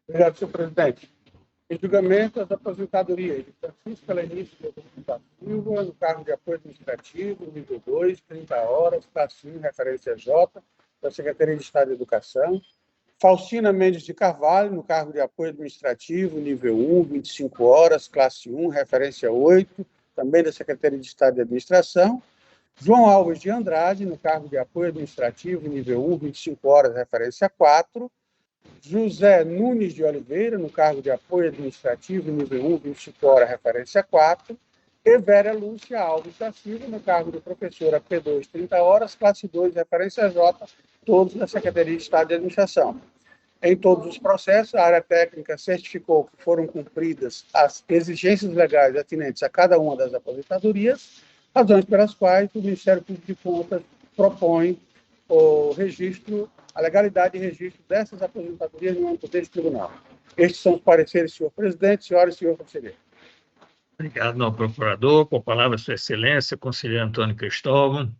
Obrigado, senhor presidente. Em julgamento, as aposentadorias de Francisca Lenice da Silva, no cargo de apoio administrativo, nível 2, 30 horas, classe 1, referência J, da Secretaria de Estado de Educação. Faustina Mendes de Carvalho, no cargo de apoio administrativo, nível 1, 25 horas, classe 1, referência 8, também da Secretaria de Estado de Administração. João Alves de Andrade, no cargo de apoio administrativo, nível 1, 25 horas, referência 4. José Nunes de Oliveira, no cargo de apoio administrativo, nível 1, 25 horas, referência 4. E Vera Lúcia Alves da Silva, no cargo de professora P2, 30 horas, classe 2, referência J, todos da Secretaria de Estado de Administração. Em todos os processos, a área técnica certificou que foram cumpridas as exigências legais atinentes a cada uma das aposentadorias, razões pelas quais o Ministério Público de Contas propõe o registro, a legalidade de registro dessas aposentadorias no âmbito deste tribunal. Estes são os pareceres, senhor presidente, senhora e senhor conselheiro. Obrigado, novo procurador. Com a palavra, Sua Excelência, conselheiro Antônio Cristóvão.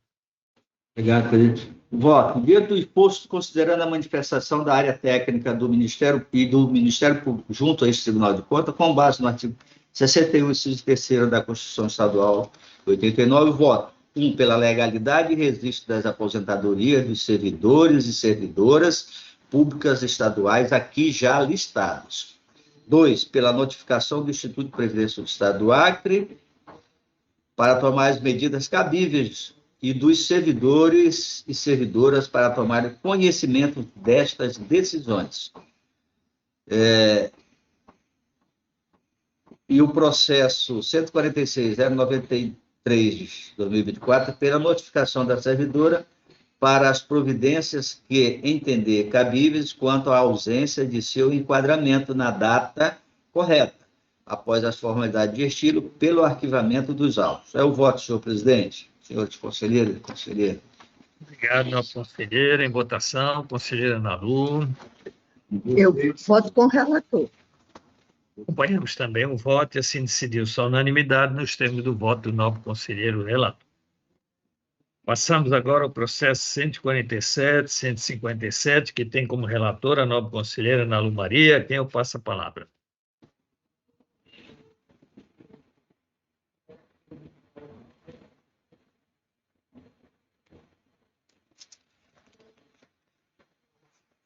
Obrigado, presidente. Voto. Dentro do exposto, considerando a manifestação da área técnica do Ministério e do Ministério Público junto a esse Tribunal de Contas, com base no artigo 61, inciso 3º da Constituição Estadual 89, voto. 1. Pela legalidade e registro das aposentadorias dos servidores e servidoras públicas estaduais aqui já listados. 2. Pela notificação do Instituto de Previdência do Estado do Acre para tomar as medidas cabíveis e dos servidores e servidoras para tomar conhecimento destas decisões. E o processo 146.093 de 2024, pela notificação da servidora para as providências que entender cabíveis quanto à ausência de seu enquadramento na data correta, após as formalidades de estilo, pelo arquivamento dos autos. É o voto, senhor presidente, senhores conselheiros e conselheiras. Obrigado, nosso conselheiro. Em votação, conselheira Nalu. Eu voto com o relator. Acompanhamos também o voto e assim decidiu-se a unanimidade nos termos do voto do novo conselheiro relator. Passamos agora ao processo 147, 157, que tem como relatora a nobre conselheira Nalu Maria, a quem eu passo a palavra.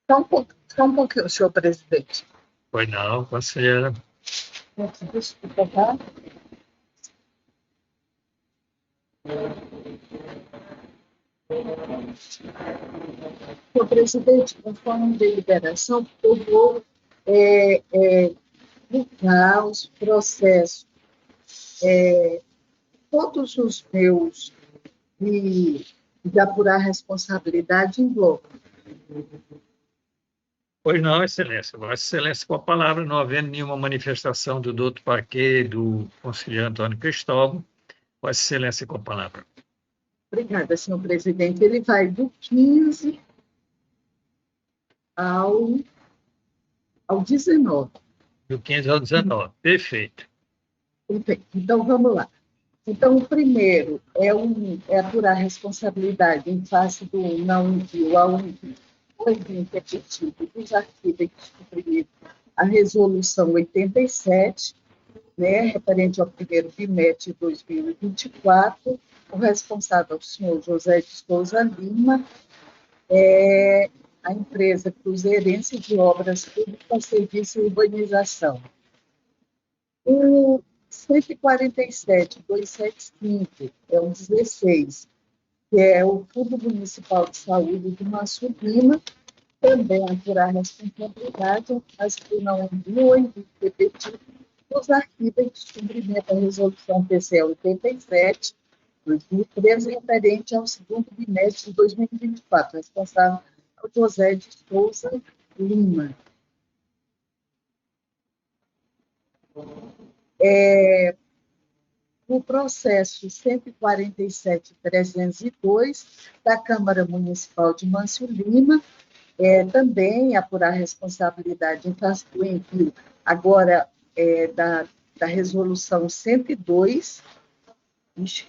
Só um pouquinho, senhor presidente. Pois não, conselheira. Desculpa, tá? Senhor presidente, conforme deliberação, eu vou buscar os processos, todos os meus de apurar responsabilidade em bloco. Pois não, excelência. Vossa Excelência, com a palavra, não havendo nenhuma manifestação do doutor Paquet e do conselheiro Antônio Cristóvão, Vossa Excelência, com a palavra. Obrigada, senhor presidente. Ele vai do 15 ao 19. Do 15 ao 19. Perfeito. Perfeito. Então, vamos lá. Então, o primeiro é apurar a responsabilidade em face do não envio ao envio repetitivo dos arquivos de cumprimento a resolução 87, né, referente ao primeiro bimestre de 2024, o responsável é o senhor José de Souza Lima, a empresa Cruzeirense de Obras Públicas, Serviço e Urbanização. O 147.275 é o 16, que é o Fundo Municipal de Saúde de Manso Lima, também apurar a responsabilidade, mas que não enviou envio repetido dos arquivos de cumprimento da resolução TCE 87, 2013, referente ao segundo bimestre de 2024, responsável é o José de Souza Lima. O processo 147.302 da Câmara Municipal de Manso Lima, também apurar a responsabilidade em face do envio, agora da resolução 102 de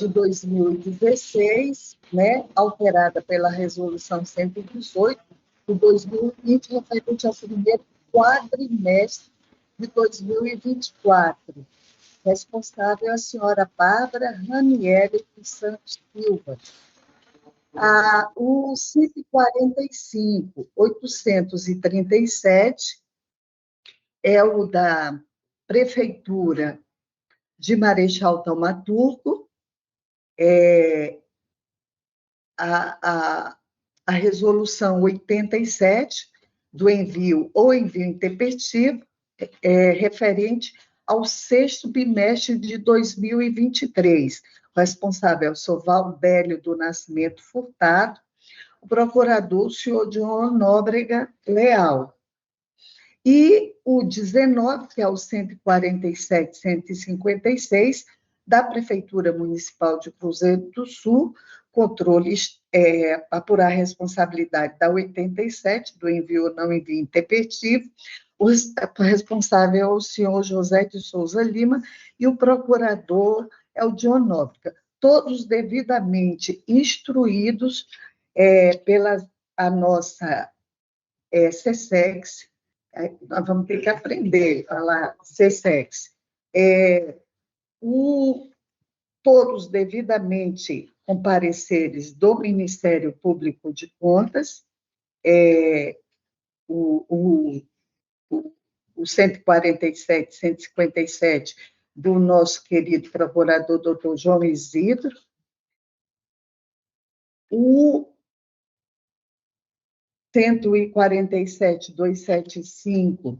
2016, né, alterada pela resolução 118 de 2020, referente ao primeiro quadrimestre de 2024. Responsável é a senhora Bárbara Ranieri dos Santos Silva. O 145.837 é o da Prefeitura de Marechal Thaumaturgo, a resolução 87 do envio ou envio intempestivo, referente ao sexto bimestre de 2023. O responsável é o senhor Valdélio do Nascimento Furtado, o procurador, o senhor João Nóbrega Leal. E o 19, que é o 147.156, da Prefeitura Municipal de Cruzeiro do Sul, controle, apurar a responsabilidade da 87, do envio ou não envio intempestivo. O responsável é o senhor José de Souza Lima e o procurador é o John Nóbrega, todos devidamente instruídos pela a nossa CSEX. Nós vamos ter que aprender a falar CSEX. Todos devidamente com pareceres do Ministério Público de Contas, o 147, 157 do nosso querido procurador, doutor João Isidro. O 147.275,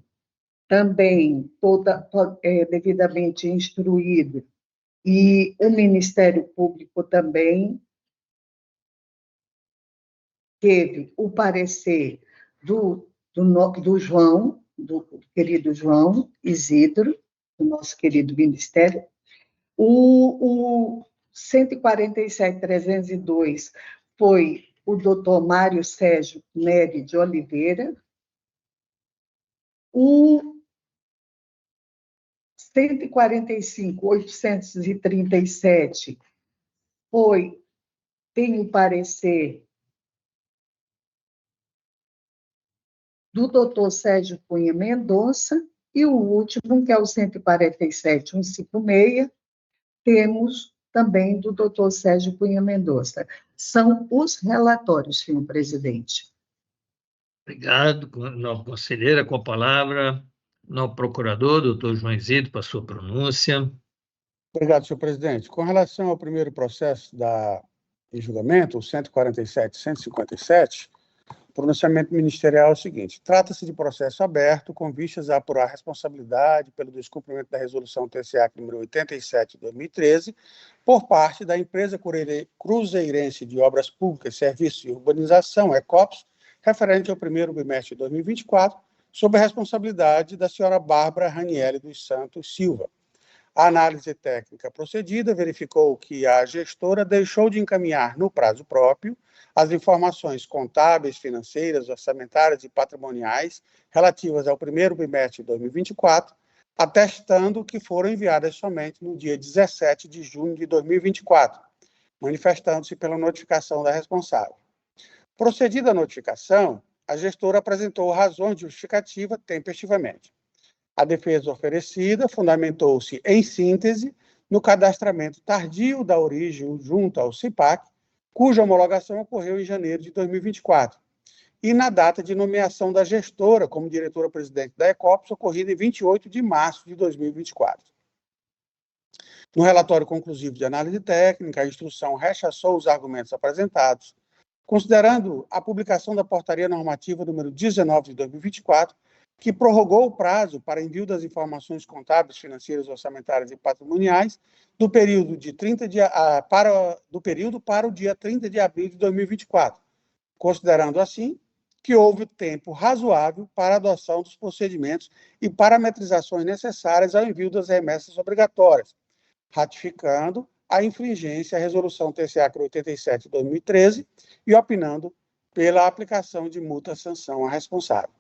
também devidamente instruído, e o Ministério Público também teve o parecer do João, do querido João Isidro, do nosso querido Ministério. O 147.302 foi o doutor Mário Sérgio Nery de Oliveira. O 145.837 tem o parecer do doutor Sérgio Cunha Mendonça, e o último, que é o 147.156, temos também do doutor Sérgio Cunha Mendonça. São os relatórios, senhor presidente. Obrigado, nossa conselheira. Com a palavra, nosso procurador, doutor João Isidro, para a sua pronúncia. Obrigado, senhor presidente. Com relação ao primeiro processo em julgamento, o 147.157, o pronunciamento ministerial é o seguinte: trata-se de processo aberto com vistas a apurar responsabilidade pelo descumprimento da resolução TCA número 87 de 2013 por parte da Empresa Cruzeirense de Obras Públicas, Serviços e Urbanização, ECOPS, referente ao primeiro bimestre de 2024, sob a responsabilidade da senhora Bárbara Ranieri dos Santos Silva. A análise técnica procedida verificou que a gestora deixou de encaminhar no prazo próprio as informações contábeis, financeiras, orçamentárias e patrimoniais relativas ao primeiro bimestre de 2024, atestando que foram enviadas somente no dia 17 de junho de 2024, manifestando-se pela notificação da responsável. Procedida a notificação, a gestora apresentou razões de justificativa tempestivamente. A defesa oferecida fundamentou-se, em síntese, no cadastramento tardio da origem junto ao CIPAC, cuja homologação ocorreu em janeiro de 2024, e na data de nomeação da gestora como diretora-presidente da ECOPS, ocorrida em 28 de março de 2024. No relatório conclusivo de análise técnica, a instrução rechaçou os argumentos apresentados, considerando a publicação da portaria normativa número 19 de 2024, que prorrogou o prazo para envio das informações contábeis, financeiras, orçamentárias e patrimoniais do período para o dia 30 de abril de 2024, considerando assim que houve tempo razoável para a adoção dos procedimentos e parametrizações necessárias ao envio das remessas obrigatórias, ratificando a infringência à resolução TCA 87 de 2013 e opinando pela aplicação de multa-sanção à responsável.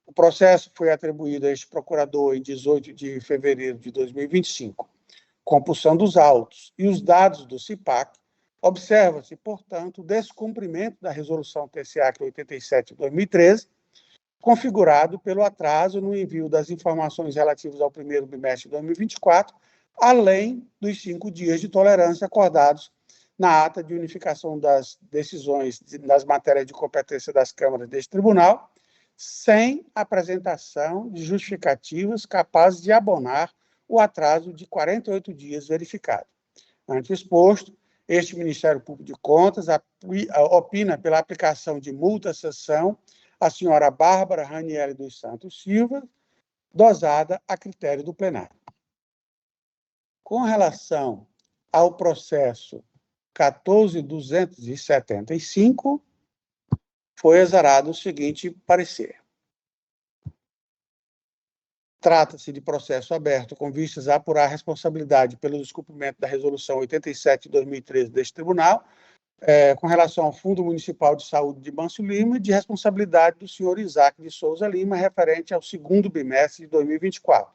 O processo foi atribuído a este procurador em 18 de fevereiro de 2025. Compulsão dos autos e os dados do CIPAC, observa-se, portanto, o descumprimento da resolução TCA 87 de 2013, configurado pelo atraso no envio das informações relativas ao primeiro bimestre de 2024, além dos 5 dias de tolerância acordados na ata de unificação das decisões das matérias de competência das câmaras deste tribunal, sem apresentação de justificativas capazes de abonar o atraso de 48 dias verificado. Ante o exposto, este Ministério Público de Contas opina pela aplicação de multa-sanção à senhora Bárbara Ranieri dos Santos Silva, dosada a critério do plenário. Com relação ao processo 14.275, foi exarado o seguinte parecer. Trata-se de processo aberto com vistas a apurar a responsabilidade pelo descumprimento da resolução 87 de 2013 deste tribunal, com relação ao Fundo Municipal de Saúde de Manso Lima, de responsabilidade do senhor Isaac de Souza Lima, referente ao segundo bimestre de 2024.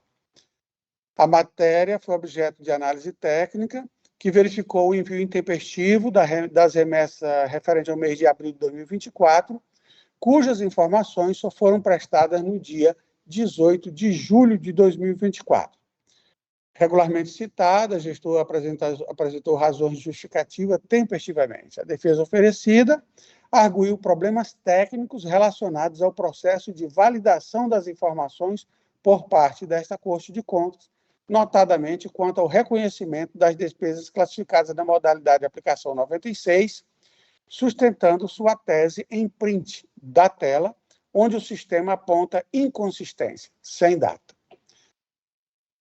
A matéria foi objeto de análise técnica, que verificou o envio intempestivo das remessas referente ao mês de abril de 2024, cujas informações só foram prestadas no dia 18 de julho de 2024. Regularmente citada, a gestora apresentou razões justificativas tempestivamente. A defesa oferecida arguiu problemas técnicos relacionados ao processo de validação das informações por parte desta Corte de Contas, notadamente quanto ao reconhecimento das despesas classificadas na modalidade de aplicação 96, sustentando sua tese em print da tela, onde o sistema aponta inconsistência, sem data.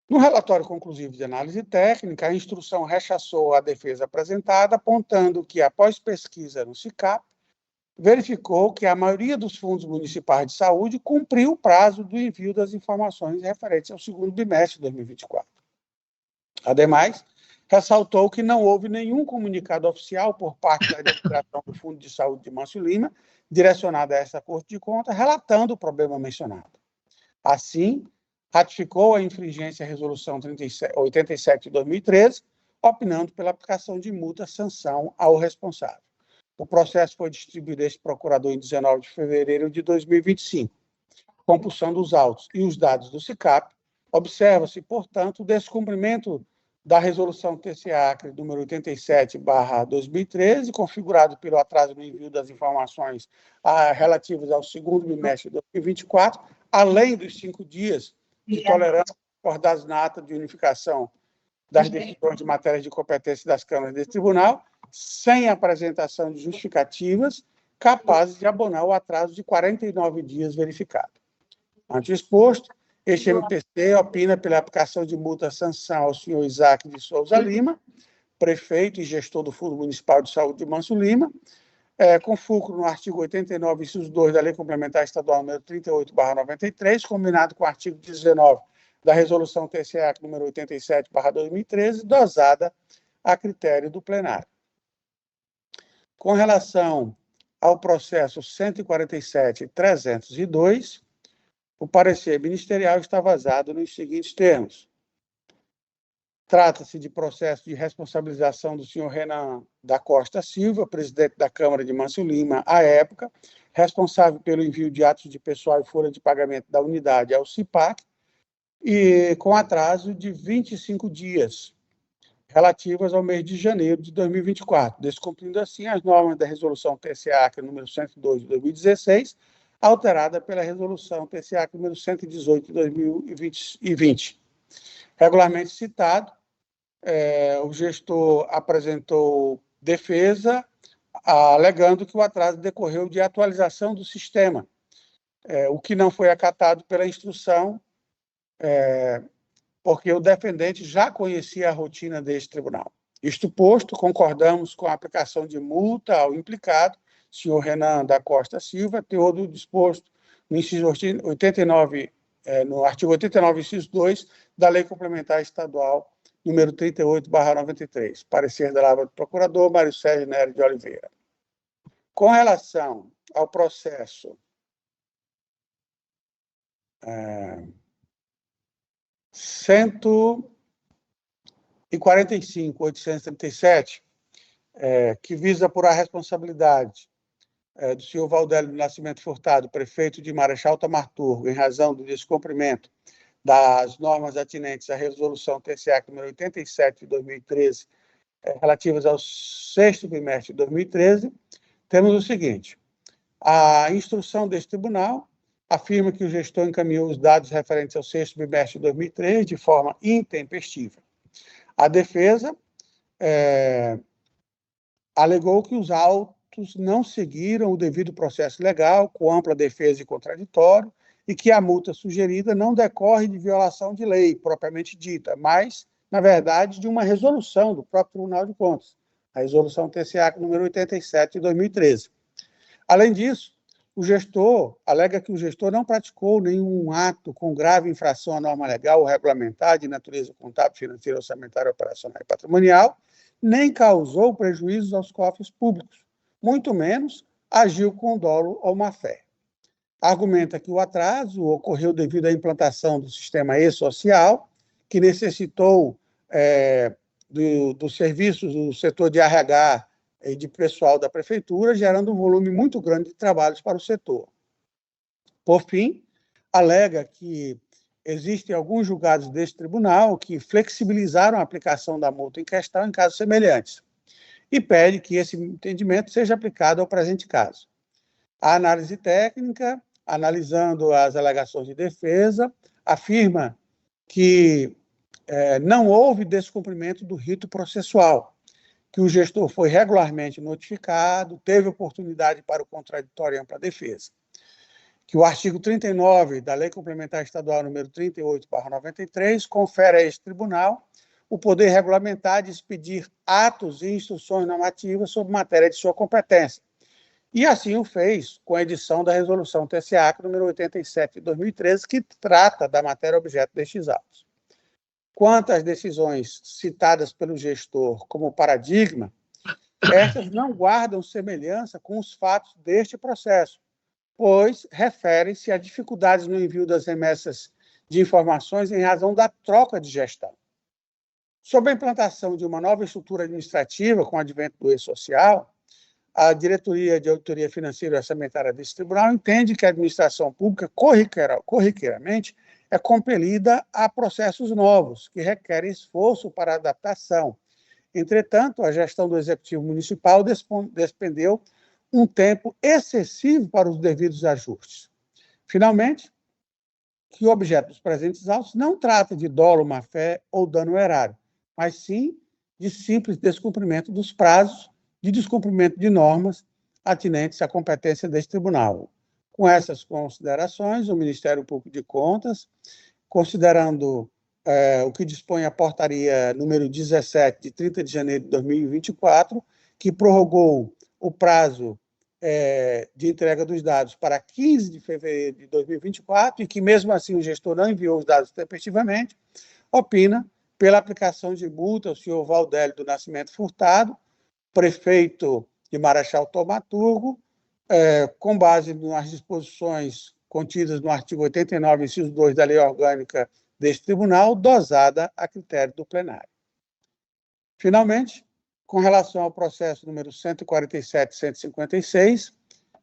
No relatório conclusivo de análise técnica, a instrução rechaçou a defesa apresentada, apontando que, após pesquisa no SICAP, verificou que a maioria dos fundos municipais de saúde cumpriu o prazo do envio das informações referentes ao segundo bimestre de 2024. Ademais, ressaltou que não houve nenhum comunicado oficial por parte da administração do Fundo de Saúde de Mâncio Lima, direcionado a essa Corte de Contas, relatando o problema mencionado. Assim, ratificou a infringência à Resolução 87 de 2013, opinando pela aplicação de multa-sanção ao responsável. O processo foi distribuído a esse procurador em 19 de fevereiro de 2025. Compulsando os autos e os dados do SICAP, observa-se, portanto, o descumprimento da Resolução TCE-Acre número 87/2013, configurado pelo atraso no envio das informações relativas ao segundo bimestre de 2024, além dos 5 dias de tolerância acordados na ata de unificação das decisões de matéria de competência das câmaras desse tribunal, sem apresentação de justificativas capazes de abonar o atraso de 49 dias verificado. Ante o exposto, este MPC opina pela aplicação de multa-sanção ao senhor Isaac de Souza Lima, prefeito e gestor do Fundo Municipal de Saúde de Mâncio Lima, com fulcro no artigo 89, inciso 2 da Lei Complementar Estadual número 38/93, combinado com o artigo 19 da Resolução TCE número 87/2013, dosada a critério do plenário. Com relação ao processo 147.302, o parecer ministerial está vazado nos seguintes termos. Trata-se de processo de responsabilização do senhor Renan da Costa Silva, presidente da Câmara de Mâncio Lima, à época, responsável pelo envio de atos de pessoal e folha de pagamento da unidade ao CIPAC, e com atraso de 25 dias, relativas ao mês de janeiro de 2024, descumprindo assim as normas da Resolução TCE-Acre número 102 de 2016, alterada pela Resolução TCE-Acre número 118 de 2020. Regularmente citado, o gestor apresentou defesa, alegando que o atraso decorreu de atualização do sistema, o que não foi acatado pela instrução, porque o defendente já conhecia a rotina deste tribunal. Isto posto, concordamos com a aplicação de multa ao implicado, senhor Renan da Costa Silva, teor do disposto no inciso 89, no artigo 89, inciso 2, da Lei Complementar Estadual número 38/93. Parecer da Lavra do Procurador, Mário Sérgio Nery de Oliveira. Com relação ao processo 145.837, que visa apurar a responsabilidade do senhor Valdélio do Nascimento Furtado, prefeito de Marechal Tamarturgo, em razão do descumprimento das normas atinentes à Resolução TCE número 87 de 2013, relativas ao sexto bimestre de 2013, temos o seguinte. A instrução deste tribunal afirma que o gestor encaminhou os dados referentes ao sexto bimestre de 2003 de forma intempestiva. A defesa alegou que os autos não seguiram o devido processo legal, com ampla defesa e contraditório, e que a multa sugerida não decorre de violação de lei propriamente dita, mas, na verdade, de uma resolução do próprio Tribunal de Contas, a resolução TCE número 87 de 2013. Além disso, o gestor alega que o gestor não praticou nenhum ato com grave infração à norma legal ou regulamentar de natureza contábil, financeira, orçamentária, operacional e patrimonial, nem causou prejuízos aos cofres públicos, muito menos agiu com dolo ou má-fé. Argumenta que o atraso ocorreu devido à implantação do sistema e-social, que necessitou dos serviços do setor de RH e de pessoal da prefeitura, gerando um volume muito grande de trabalhos para o setor. Por fim, alega que existem alguns julgados deste tribunal que flexibilizaram a aplicação da multa em questão em casos semelhantes e pede que esse entendimento seja aplicado ao presente caso. A análise técnica, analisando as alegações de defesa, afirma que não houve descumprimento do rito processual, que o gestor foi regularmente notificado, teve oportunidade para o contraditório e ampla defesa. Que o artigo 39 da Lei Complementar Estadual número 38/93 confere a este tribunal o poder regulamentar de expedir atos e instruções normativas sobre matéria de sua competência. E assim o fez com a edição da Resolução TCA número 87 de 2013, que trata da matéria objeto destes autos. Quanto às decisões citadas pelo gestor como paradigma, estas não guardam semelhança com os fatos deste processo, pois referem-se a dificuldades no envio das remessas de informações em razão da troca de gestão. Sob a implantação de uma nova estrutura administrativa com o advento do e-social, a Diretoria de Auditoria Financeira e Orçamentária desse tribunal entende que a administração pública, corriqueiramente, é compelida a processos novos, que requerem esforço para adaptação. Entretanto, a gestão do Executivo Municipal despendeu um tempo excessivo para os devidos ajustes. Finalmente, que o objeto dos presentes autos não trata de dolo, má-fé ou dano erário, mas sim de simples descumprimento dos prazos, de descumprimento de normas atinentes à competência deste tribunal. Com essas considerações, o Ministério Público de Contas, considerando o que dispõe a portaria número 17, de 30 de janeiro de 2024, que prorrogou o prazo de entrega dos dados para 15 de fevereiro de 2024 e que, mesmo assim, o gestor não enviou os dados tempestivamente, opina pela aplicação de multa ao senhor Valdélio do Nascimento Furtado, prefeito de Marechal Thaumaturgo, com base nas disposições contidas no artigo 89, inciso 2 da Lei Orgânica deste tribunal, dosada a critério do plenário. Finalmente, com relação ao processo número 147.156,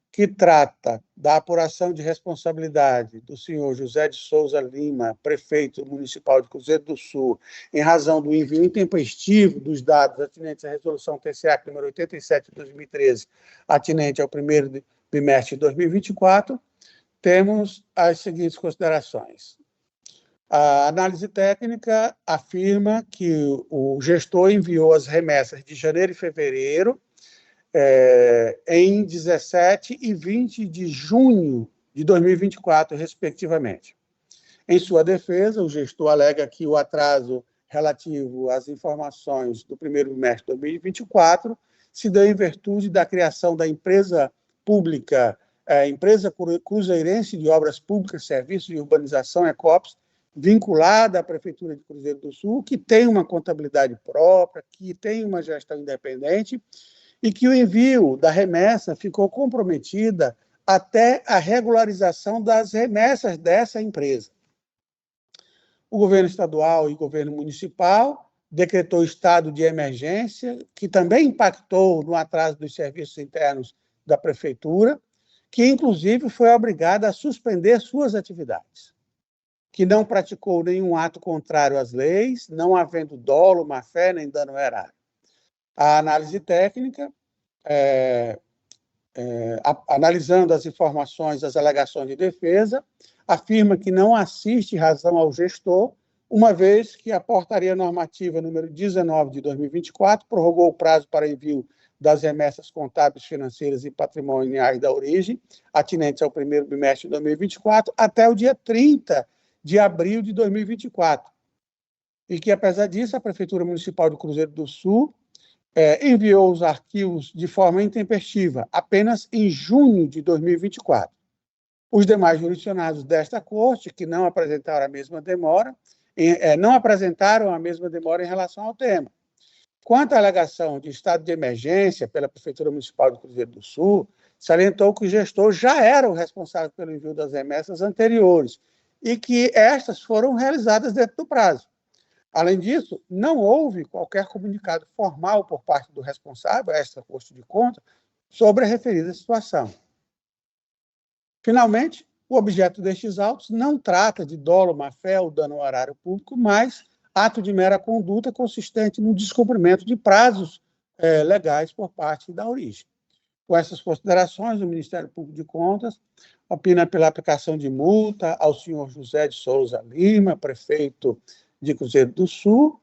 que trata da apuração de responsabilidade do senhor José de Souza Lima, prefeito municipal de Cruzeiro do Sul, em razão do envio intempestivo dos dados atinentes à resolução TCA número 87 de 2013, atinente ao primeiro bimestre de 2024, temos as seguintes considerações. A análise técnica afirma que o gestor enviou as remessas de janeiro e fevereiro em 17 e 20 de junho de 2024, respectivamente. Em sua defesa, o gestor alega que o atraso relativo às informações do primeiro bimestre de 2024 se deu em virtude da criação da empresa pública, Empresa Cruzeirense de Obras Públicas, Serviços e Urbanização, ECOPS, vinculada à Prefeitura de Cruzeiro do Sul, que tem uma contabilidade própria, que tem uma gestão independente, e que o envio da remessa ficou comprometida até a regularização das remessas dessa empresa. O governo estadual e o governo municipal decretou estado de emergência, que também impactou no atraso dos serviços internos da prefeitura, que inclusive foi obrigada a suspender suas atividades, que não praticou nenhum ato contrário às leis, não havendo dolo, má-fé, nem dano erário. A análise técnica, analisando as informações das alegações de defesa, afirma que não assiste razão ao gestor, uma vez que a portaria normativa número 19 de 2024 prorrogou o prazo para envio das remessas contábeis, financeiras e patrimoniais da origem, atinentes ao primeiro bimestre de 2024, até o dia 30 de abril de 2024. E que, apesar disso, a Prefeitura Municipal de Cruzeiro do Sul enviou os arquivos de forma intempestiva, apenas em junho de 2024. Os demais jurisdicionados desta Corte, que não apresentaram a mesma demora, em relação ao tema. Quanto à alegação de estado de emergência pela Prefeitura Municipal de Cruzeiro do Sul, salientou que o gestor já era o responsável pelo envio das remessas anteriores e que estas foram realizadas dentro do prazo. Além disso, não houve qualquer comunicado formal por parte do responsável, esta Corte de Contas, sobre a referida situação. Finalmente, o objeto destes autos não trata de dolo, má-fé ou dano ao erário público, mas ato de mera conduta consistente no descumprimento de prazos legais por parte da origem. Com essas considerações, o Ministério Público de Contas opina pela aplicação de multa ao senhor José de Souza Lima, prefeito de Cruzeiro do Sul,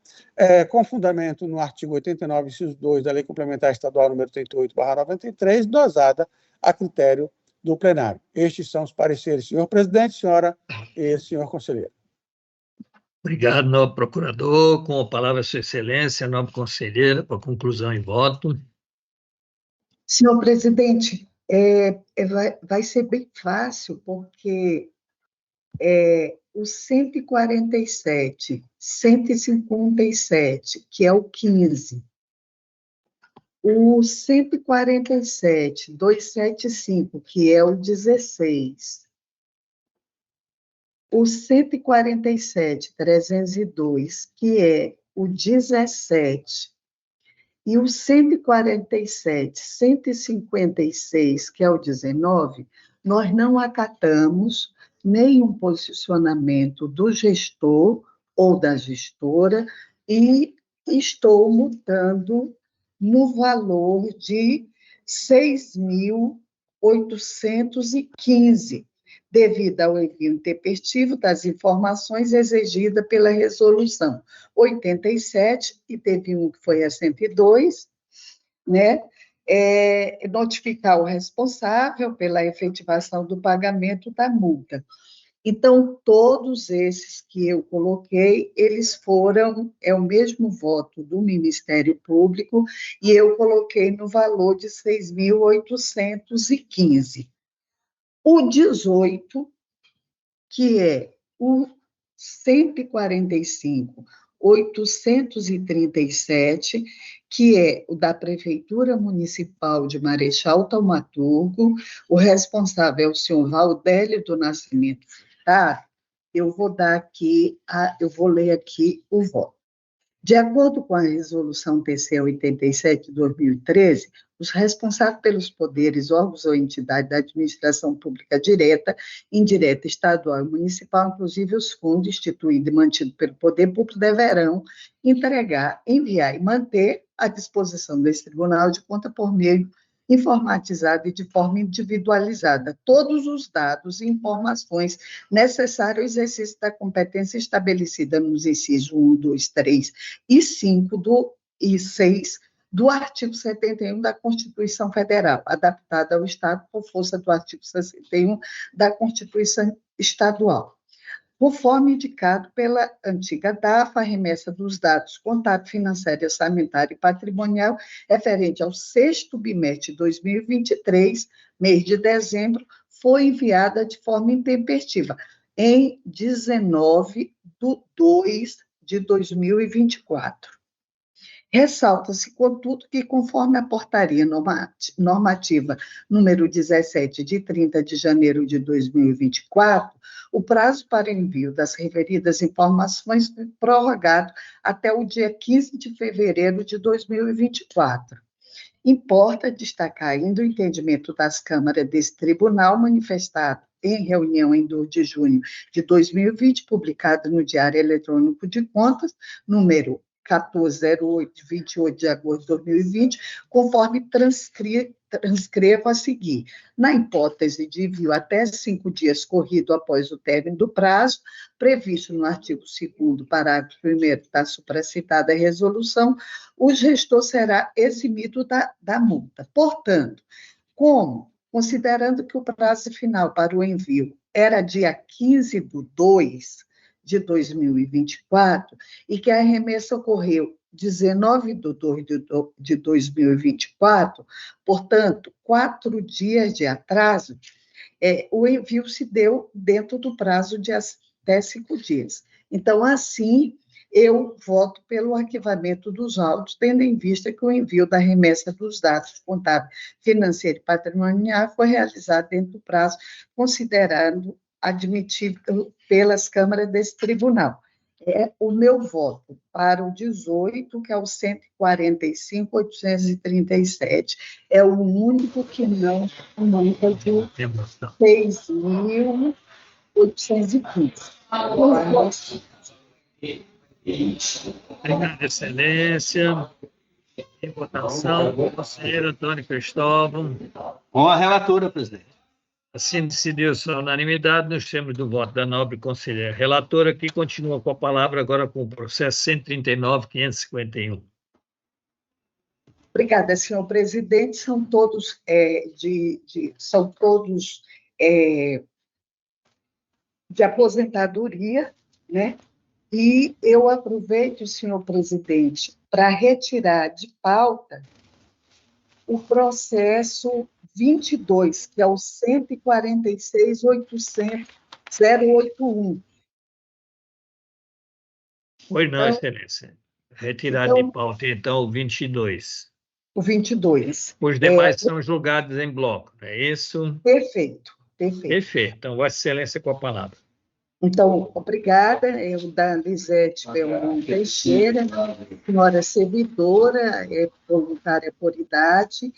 com fundamento no artigo 89, inciso 2 da Lei Complementar Estadual número 38/93, dosada a critério do plenário. Estes são os pareceres, senhor presidente, senhora e senhor conselheiro. Obrigado, nobre procurador. Com a palavra, Sua Excelência, nobre conselheira, para conclusão e voto. Senhor presidente, vai ser bem fácil, porque o 147, 157, que é o 15, o 147, 275, que é o 16, o 147, 302, que é o 17, e o 147, 156, que é o 19, nós não acatamos nenhum posicionamento do gestor ou da gestora e estou mudando no valor de 6.815, devido ao envio intempestivo das informações exigidas pela resolução 87, e teve um que foi a 102, né? Notificar o responsável pela efetivação do pagamento da multa. Então, todos esses que eu coloquei, eles foram, o mesmo voto do Ministério Público, e eu coloquei no valor de 6.815. O 18, que é o 145.837, que é o da Prefeitura Municipal de Marechal Thaumaturgo, o responsável é o senhor Valdélio do Nascimento Furtado. Eu vou ler aqui o voto. De acordo com a Resolução TC 87 de 2013, os responsáveis pelos poderes, órgãos ou entidades da administração pública direta, indireta, estadual e municipal, inclusive os fundos instituídos e mantidos pelo poder público, deverão entregar, enviar e manter à disposição desse Tribunal de Contas por meio informatizado e de forma individualizada todos os dados e informações necessários ao exercício da competência estabelecida nos incisos 1, 2, 3 e 5 e 6 do artigo 71 da Constituição Federal, adaptada ao Estado por força do artigo 61 da Constituição Estadual. Conforme indicado pela antiga DAFA, a remessa dos dados contábil, financeiro, orçamentário e patrimonial referente ao 6º bimestre de 2023, mês de dezembro, foi enviada de forma intempestiva, em 19/2/2024. Ressalta-se, contudo, que, conforme a portaria normativa número 17, de 30 de janeiro de 2024, o prazo para envio das referidas informações foi prorrogado até o dia 15 de fevereiro de 2024. Importa destacar ainda o entendimento das câmaras desse tribunal, manifestado em reunião em 2 de junho de 2020, publicado no Diário Eletrônico de Contas, número 1408, de 28 de agosto de 2020, conforme transcrevo a seguir. Na hipótese de envio até 5 dias corrido após o término do prazo, previsto no artigo 2º, parágrafo 1º da supracitada resolução, o gestor será eximido da multa. Portanto, considerando que o prazo final para o envio era dia 15/2 de 2024, e que a remessa ocorreu 19/2 de 2024, portanto, 4 dias de atraso, o envio se deu dentro do prazo de até 5 dias. Então, assim, eu voto pelo arquivamento dos autos, tendo em vista que o envio da remessa dos dados contábil, financeiro e patrimonial foi realizado dentro do prazo, considerando admitido pelas câmaras desse tribunal. O meu voto para o 18, que é o 145.837. É o único que não aumenta de 6.815. Obrigado, Excelência. Em votação, conselheiro Antônio Cristóvão. Com a relatora, presidente. Assim decidiu-se a unanimidade nos termos do voto da nobre conselheira relatora, que continua com a palavra agora com o processo 139.551. Obrigada, senhor presidente. São todos de aposentadoria, né? E eu aproveito, senhor presidente, para retirar de pauta o processo 22, que é o 146.081. Pois não, excelência. Retirar de pauta, então, o 22. O 22. Os demais são julgados em bloco, não é isso? Perfeito, perfeito. Perfeito. Então, Vossa Excelência com a palavra. Então, obrigada. Eu, da Lisete Belmonte Teixeira, senhora servidora, voluntária por idade,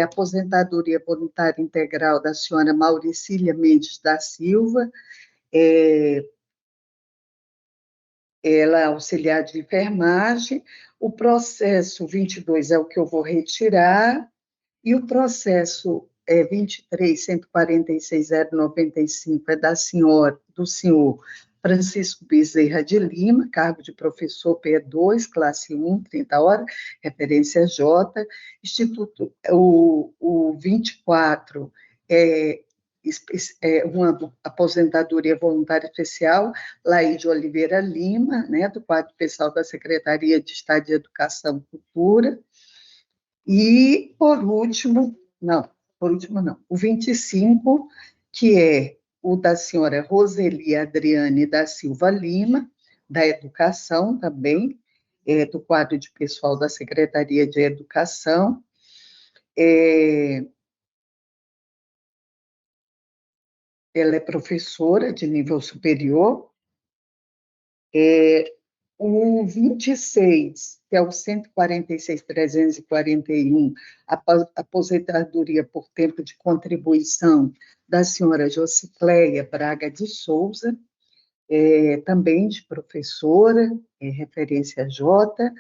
aposentadoria voluntária integral da senhora Mauricília Mendes da Silva, ela é auxiliar de enfermagem. O processo 22 é o que eu vou retirar, e o processo 23.146.095 é do senhor Francisco Bezerra de Lima, cargo de professor P2, classe 1, 30 horas, referência J. Instituto, o 24 uma aposentadoria voluntária especial, Laide Oliveira Lima, né, do quadro pessoal da Secretaria de Estado de Educação e Cultura. E, por último, o 25, que é o da senhora Roseli Adriane da Silva Lima, da Educação também, do quadro de pessoal da Secretaria de Educação. Ela é professora de nível superior. O 26, que é o 146.341, aposentadoria por tempo de contribuição da senhora Josicléia Braga de Souza, também de professora, referência J.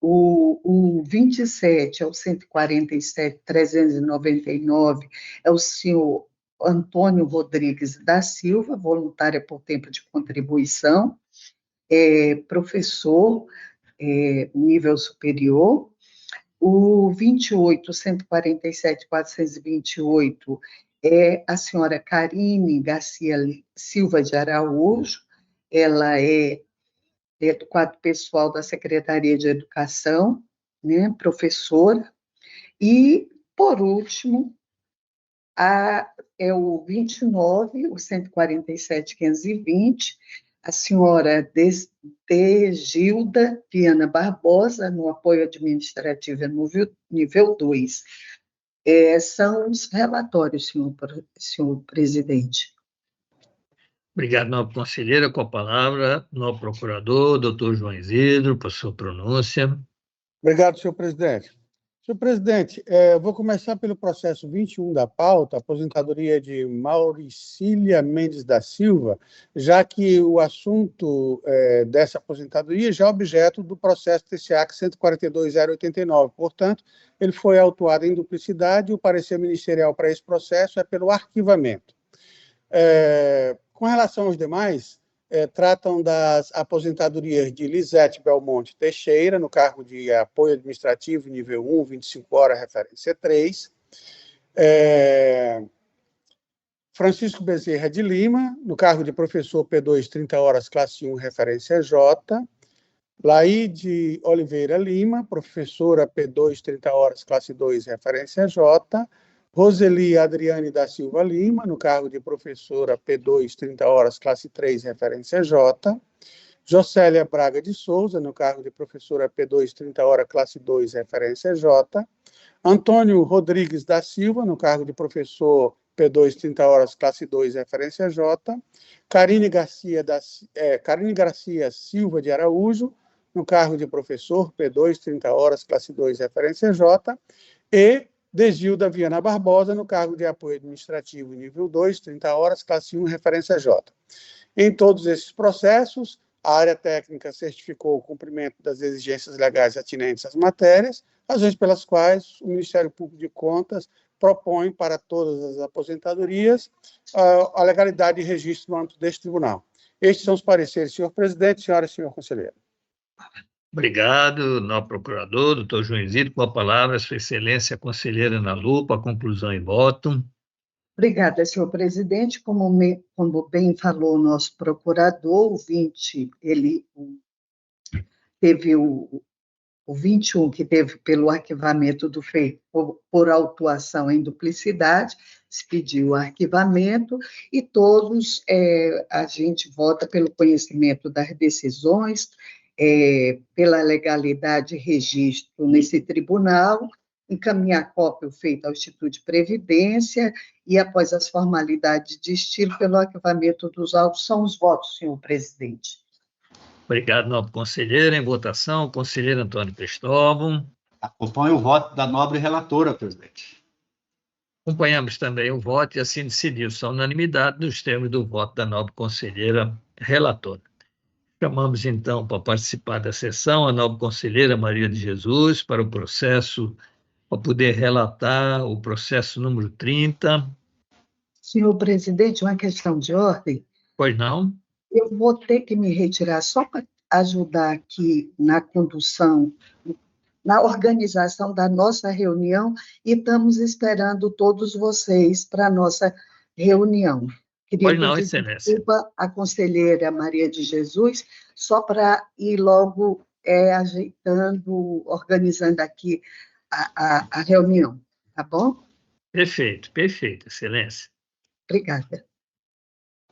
O 27 é o 147.399, é o senhor Antônio Rodrigues da Silva, voluntária por tempo de contribuição, professor, nível superior. O 28, 147.428, é a senhora Karine Garcia Silva de Araújo, ela é do quadro pessoal da Secretaria de Educação, né, professora. E, por último, o 29, o 147.520, a senhora Degilda Viana Barbosa, no apoio administrativo nível 2. São os relatórios, senhor presidente. Obrigado, nobre conselheira. Com a palavra, nobre procurador, doutor João Isidro, por sua pronúncia. Obrigado, senhor presidente. Senhor presidente, eu vou começar pelo processo 21 da pauta, aposentadoria de Mauricília Mendes da Silva, já que o assunto dessa aposentadoria já é objeto do processo TCAC 142.089. Portanto, ele foi autuado em duplicidade e o parecer ministerial para esse processo é pelo arquivamento. Com relação aos demais, tratam das aposentadorias de Lisete Belmonte Teixeira, no cargo de apoio administrativo, nível 1, 25 horas, referência 3. Francisco Bezerra de Lima, no cargo de professor P2, 30 horas, classe 1, referência J. Laide Oliveira Lima, professora P2, 30 horas, classe 2, referência J. Roseli Adriane da Silva Lima, no cargo de professora P2, 30 horas, classe 3, referência J. Jocélia Braga de Souza, no cargo de professora P2, 30 horas, classe 2, referência J. Antônio Rodrigues da Silva, no cargo de professor P2, 30 horas, classe 2, referência J. Karine Garcia Silva de Araújo, no cargo de professor P2, 30 horas, classe 2, referência J. E Degilda Viana Barbosa, no cargo de apoio administrativo nível 2, 30 horas, classe 1, referência J. Em todos esses processos, a área técnica certificou o cumprimento das exigências legais atinentes às matérias, razões pelas quais o Ministério Público de Contas propõe para todas as aposentadorias a legalidade de registro no âmbito deste tribunal. Estes são os pareceres, senhor presidente, senhora e senhor conselheiro. Obrigado, nobre procurador, doutor João Isidro, com a palavra, Sua Excelência, conselheira Ana Lu, a conclusão e voto. Obrigada, senhor presidente. Como bem falou o nosso procurador, o 20, ele teve o 21, que teve pelo arquivamento do feito por autuação em duplicidade, se pediu o arquivamento, e todos a gente vota pelo conhecimento das decisões, pela legalidade de registro nesse tribunal, encaminhar cópia feita ao Instituto de Previdência e, após as formalidades de estilo, pelo arquivamento dos autos. São os votos, senhor presidente. Obrigado, nobre conselheira. Em votação, conselheiro Antônio Cristóvão. Acompanho o voto da nobre relatora, presidente. Acompanhamos também o voto e assim decidiu-se a unanimidade nos termos do voto da nobre conselheira relatora. Chamamos, então, para participar da sessão a nobre conselheira Maria de Jesus para o processo, para poder relatar o processo número 30. Senhor presidente, uma questão de ordem. Pois não? Eu vou ter que me retirar só para ajudar aqui na condução, na organização da nossa reunião, e estamos esperando todos vocês para a nossa reunião. Queria Pois não, pedir Excelência. desculpa à conselheira Maria de Jesus, só para ir logo ajeitando, organizando aqui a reunião, tá bom? Perfeito, perfeito, Excelência. Obrigada.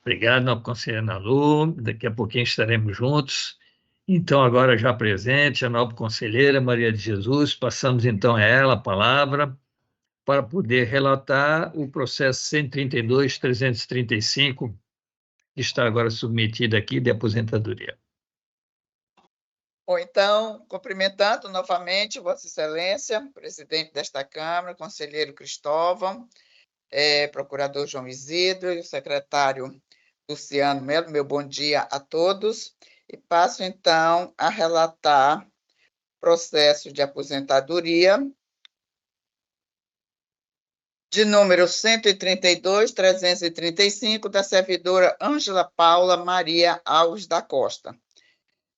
Obrigado, nobre conselheira Ana Lu. Daqui a pouquinho estaremos juntos. Então, agora já presente, a nobre conselheira Maria de Jesus, passamos então a ela a palavra para poder relatar o processo 132.335, que está agora submetido aqui de aposentadoria. Bom, então, cumprimentando novamente Vossa Excelência, presidente desta Câmara, conselheiro Cristóvão, procurador João Isidro e o secretário Luciano Melo, meu bom dia a todos, e passo, então, a relatar o processo de aposentadoria de número 132.335, da servidora Ângela Paula Maria Alves da Costa.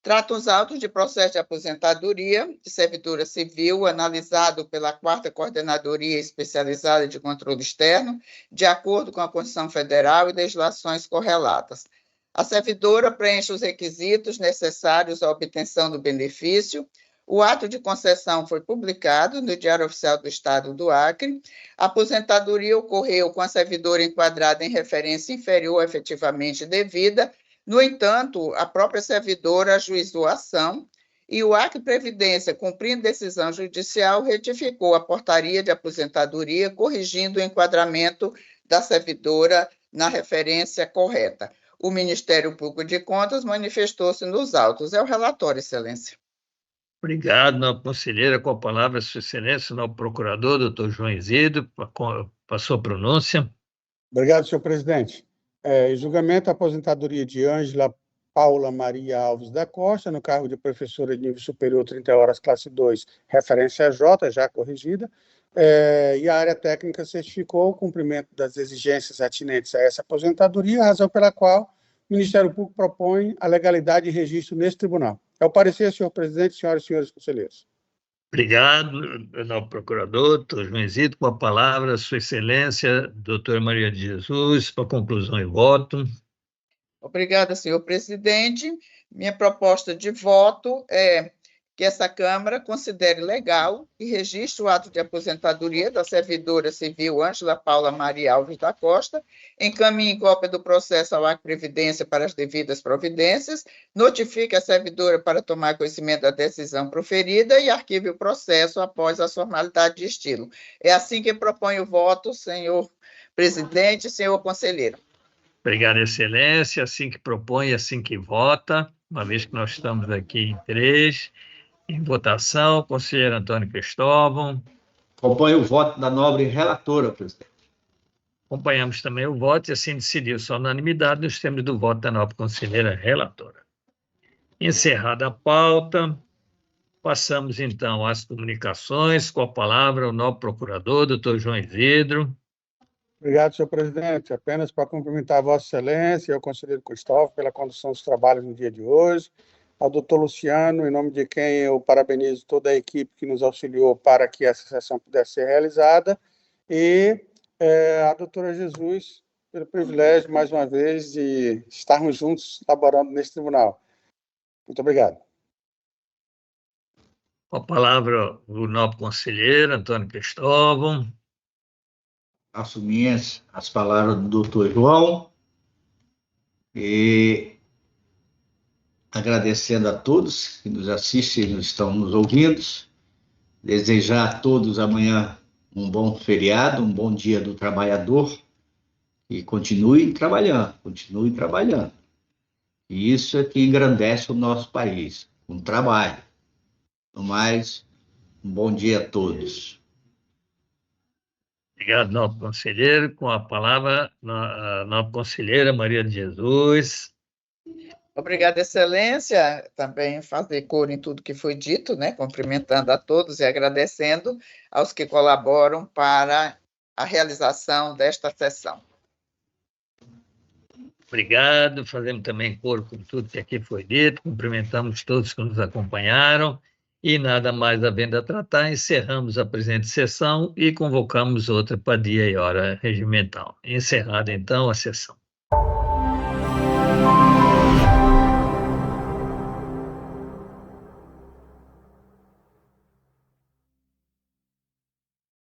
Trata os autos de processo de aposentadoria de servidora civil analisado pela 4ª Coordenadoria Especializada de Controle Externo, de acordo com a Constituição Federal e legislações correlatas. A servidora preenche os requisitos necessários à obtenção do benefício. O ato de concessão foi publicado no Diário Oficial do Estado do Acre. A aposentadoria ocorreu com a servidora enquadrada em referência inferior efetivamente devida. No entanto, a própria servidora ajuizou a ação e o Acre Previdência, cumprindo decisão judicial, retificou a portaria de aposentadoria, corrigindo o enquadramento da servidora na referência correta. O Ministério Público de Contas manifestou-se nos autos. É o relatório, Excelência. Obrigado, nobre conselheira. Com a palavra, Sua Excelência, nobre procurador, doutor João Isidro, para a sua pronúncia. Obrigado, senhor presidente. Em julgamento, a aposentadoria de Ângela Paula Maria Alves da Costa, no cargo de professora de nível superior, 30 horas, classe 2, referência J, já corrigida, e a área técnica certificou o cumprimento das exigências atinentes a essa aposentadoria, razão pela qual o Ministério Público propõe a legalidade de registro nesse tribunal. É o parecer, senhor presidente, senhoras e senhores conselheiros. Obrigado, nobre procurador, doutor João Isidro, com a palavra, Sua Excelência, doutora Maria de Jesus, para conclusão e voto. Obrigada, senhor presidente. Minha proposta de voto é que essa Câmara considere legal e registre o ato de aposentadoria da servidora civil Ângela Paula Maria Alves da Costa, encaminhe cópia do processo ao Acre Previdência para as devidas providências, notifique a servidora para tomar conhecimento da decisão proferida e arquive o processo após a formalidade de estilo. É assim que proponho o voto, senhor presidente, senhor conselheiro. Obrigado, Excelência. Assim que propõe, assim que vota, uma vez que nós estamos aqui em 3. Em votação, conselheiro Antônio Cristóvão. Acompanho o voto da nobre relatora, presidente. Acompanhamos também o voto e assim decidiu-se a unanimidade nos termos do voto da nobre conselheira relatora. Encerrada a pauta, Passamos, então, às comunicações, com a palavra o novo procurador, doutor João Isidro. Obrigado, senhor presidente. Apenas para cumprimentar a Vossa Excelência e ao conselheiro Cristóvão pela condução dos trabalhos no dia de hoje, ao doutor Luciano, em nome de quem eu parabenizo toda a equipe que nos auxiliou para que essa sessão pudesse ser realizada, e a doutora Jesus, pelo privilégio, mais uma vez, de estarmos juntos laborando nesse tribunal. Muito obrigado. Com a palavra o novo conselheiro, Antônio Cristóvão. Assumir as palavras do doutor João e agradecendo a todos que nos assistem e estão nos ouvindo, desejar a todos amanhã um bom feriado, um bom dia do trabalhador e continue trabalhando. E isso é que engrandece o nosso país, um trabalho. No mais, um bom dia a todos. Obrigado, novo conselheiro. Com a palavra, a nova conselheira Maria de Jesus. Obrigada, Excelência. Também fazer coro em tudo que foi dito, né? Cumprimentando a todos e agradecendo aos que colaboram para a realização desta sessão. Obrigado. Fazemos também coro com tudo que aqui foi dito. Cumprimentamos todos que nos acompanharam. E nada mais havendo a tratar, encerramos a presente sessão e convocamos outra para dia e hora regimental. Encerrada, então, a sessão.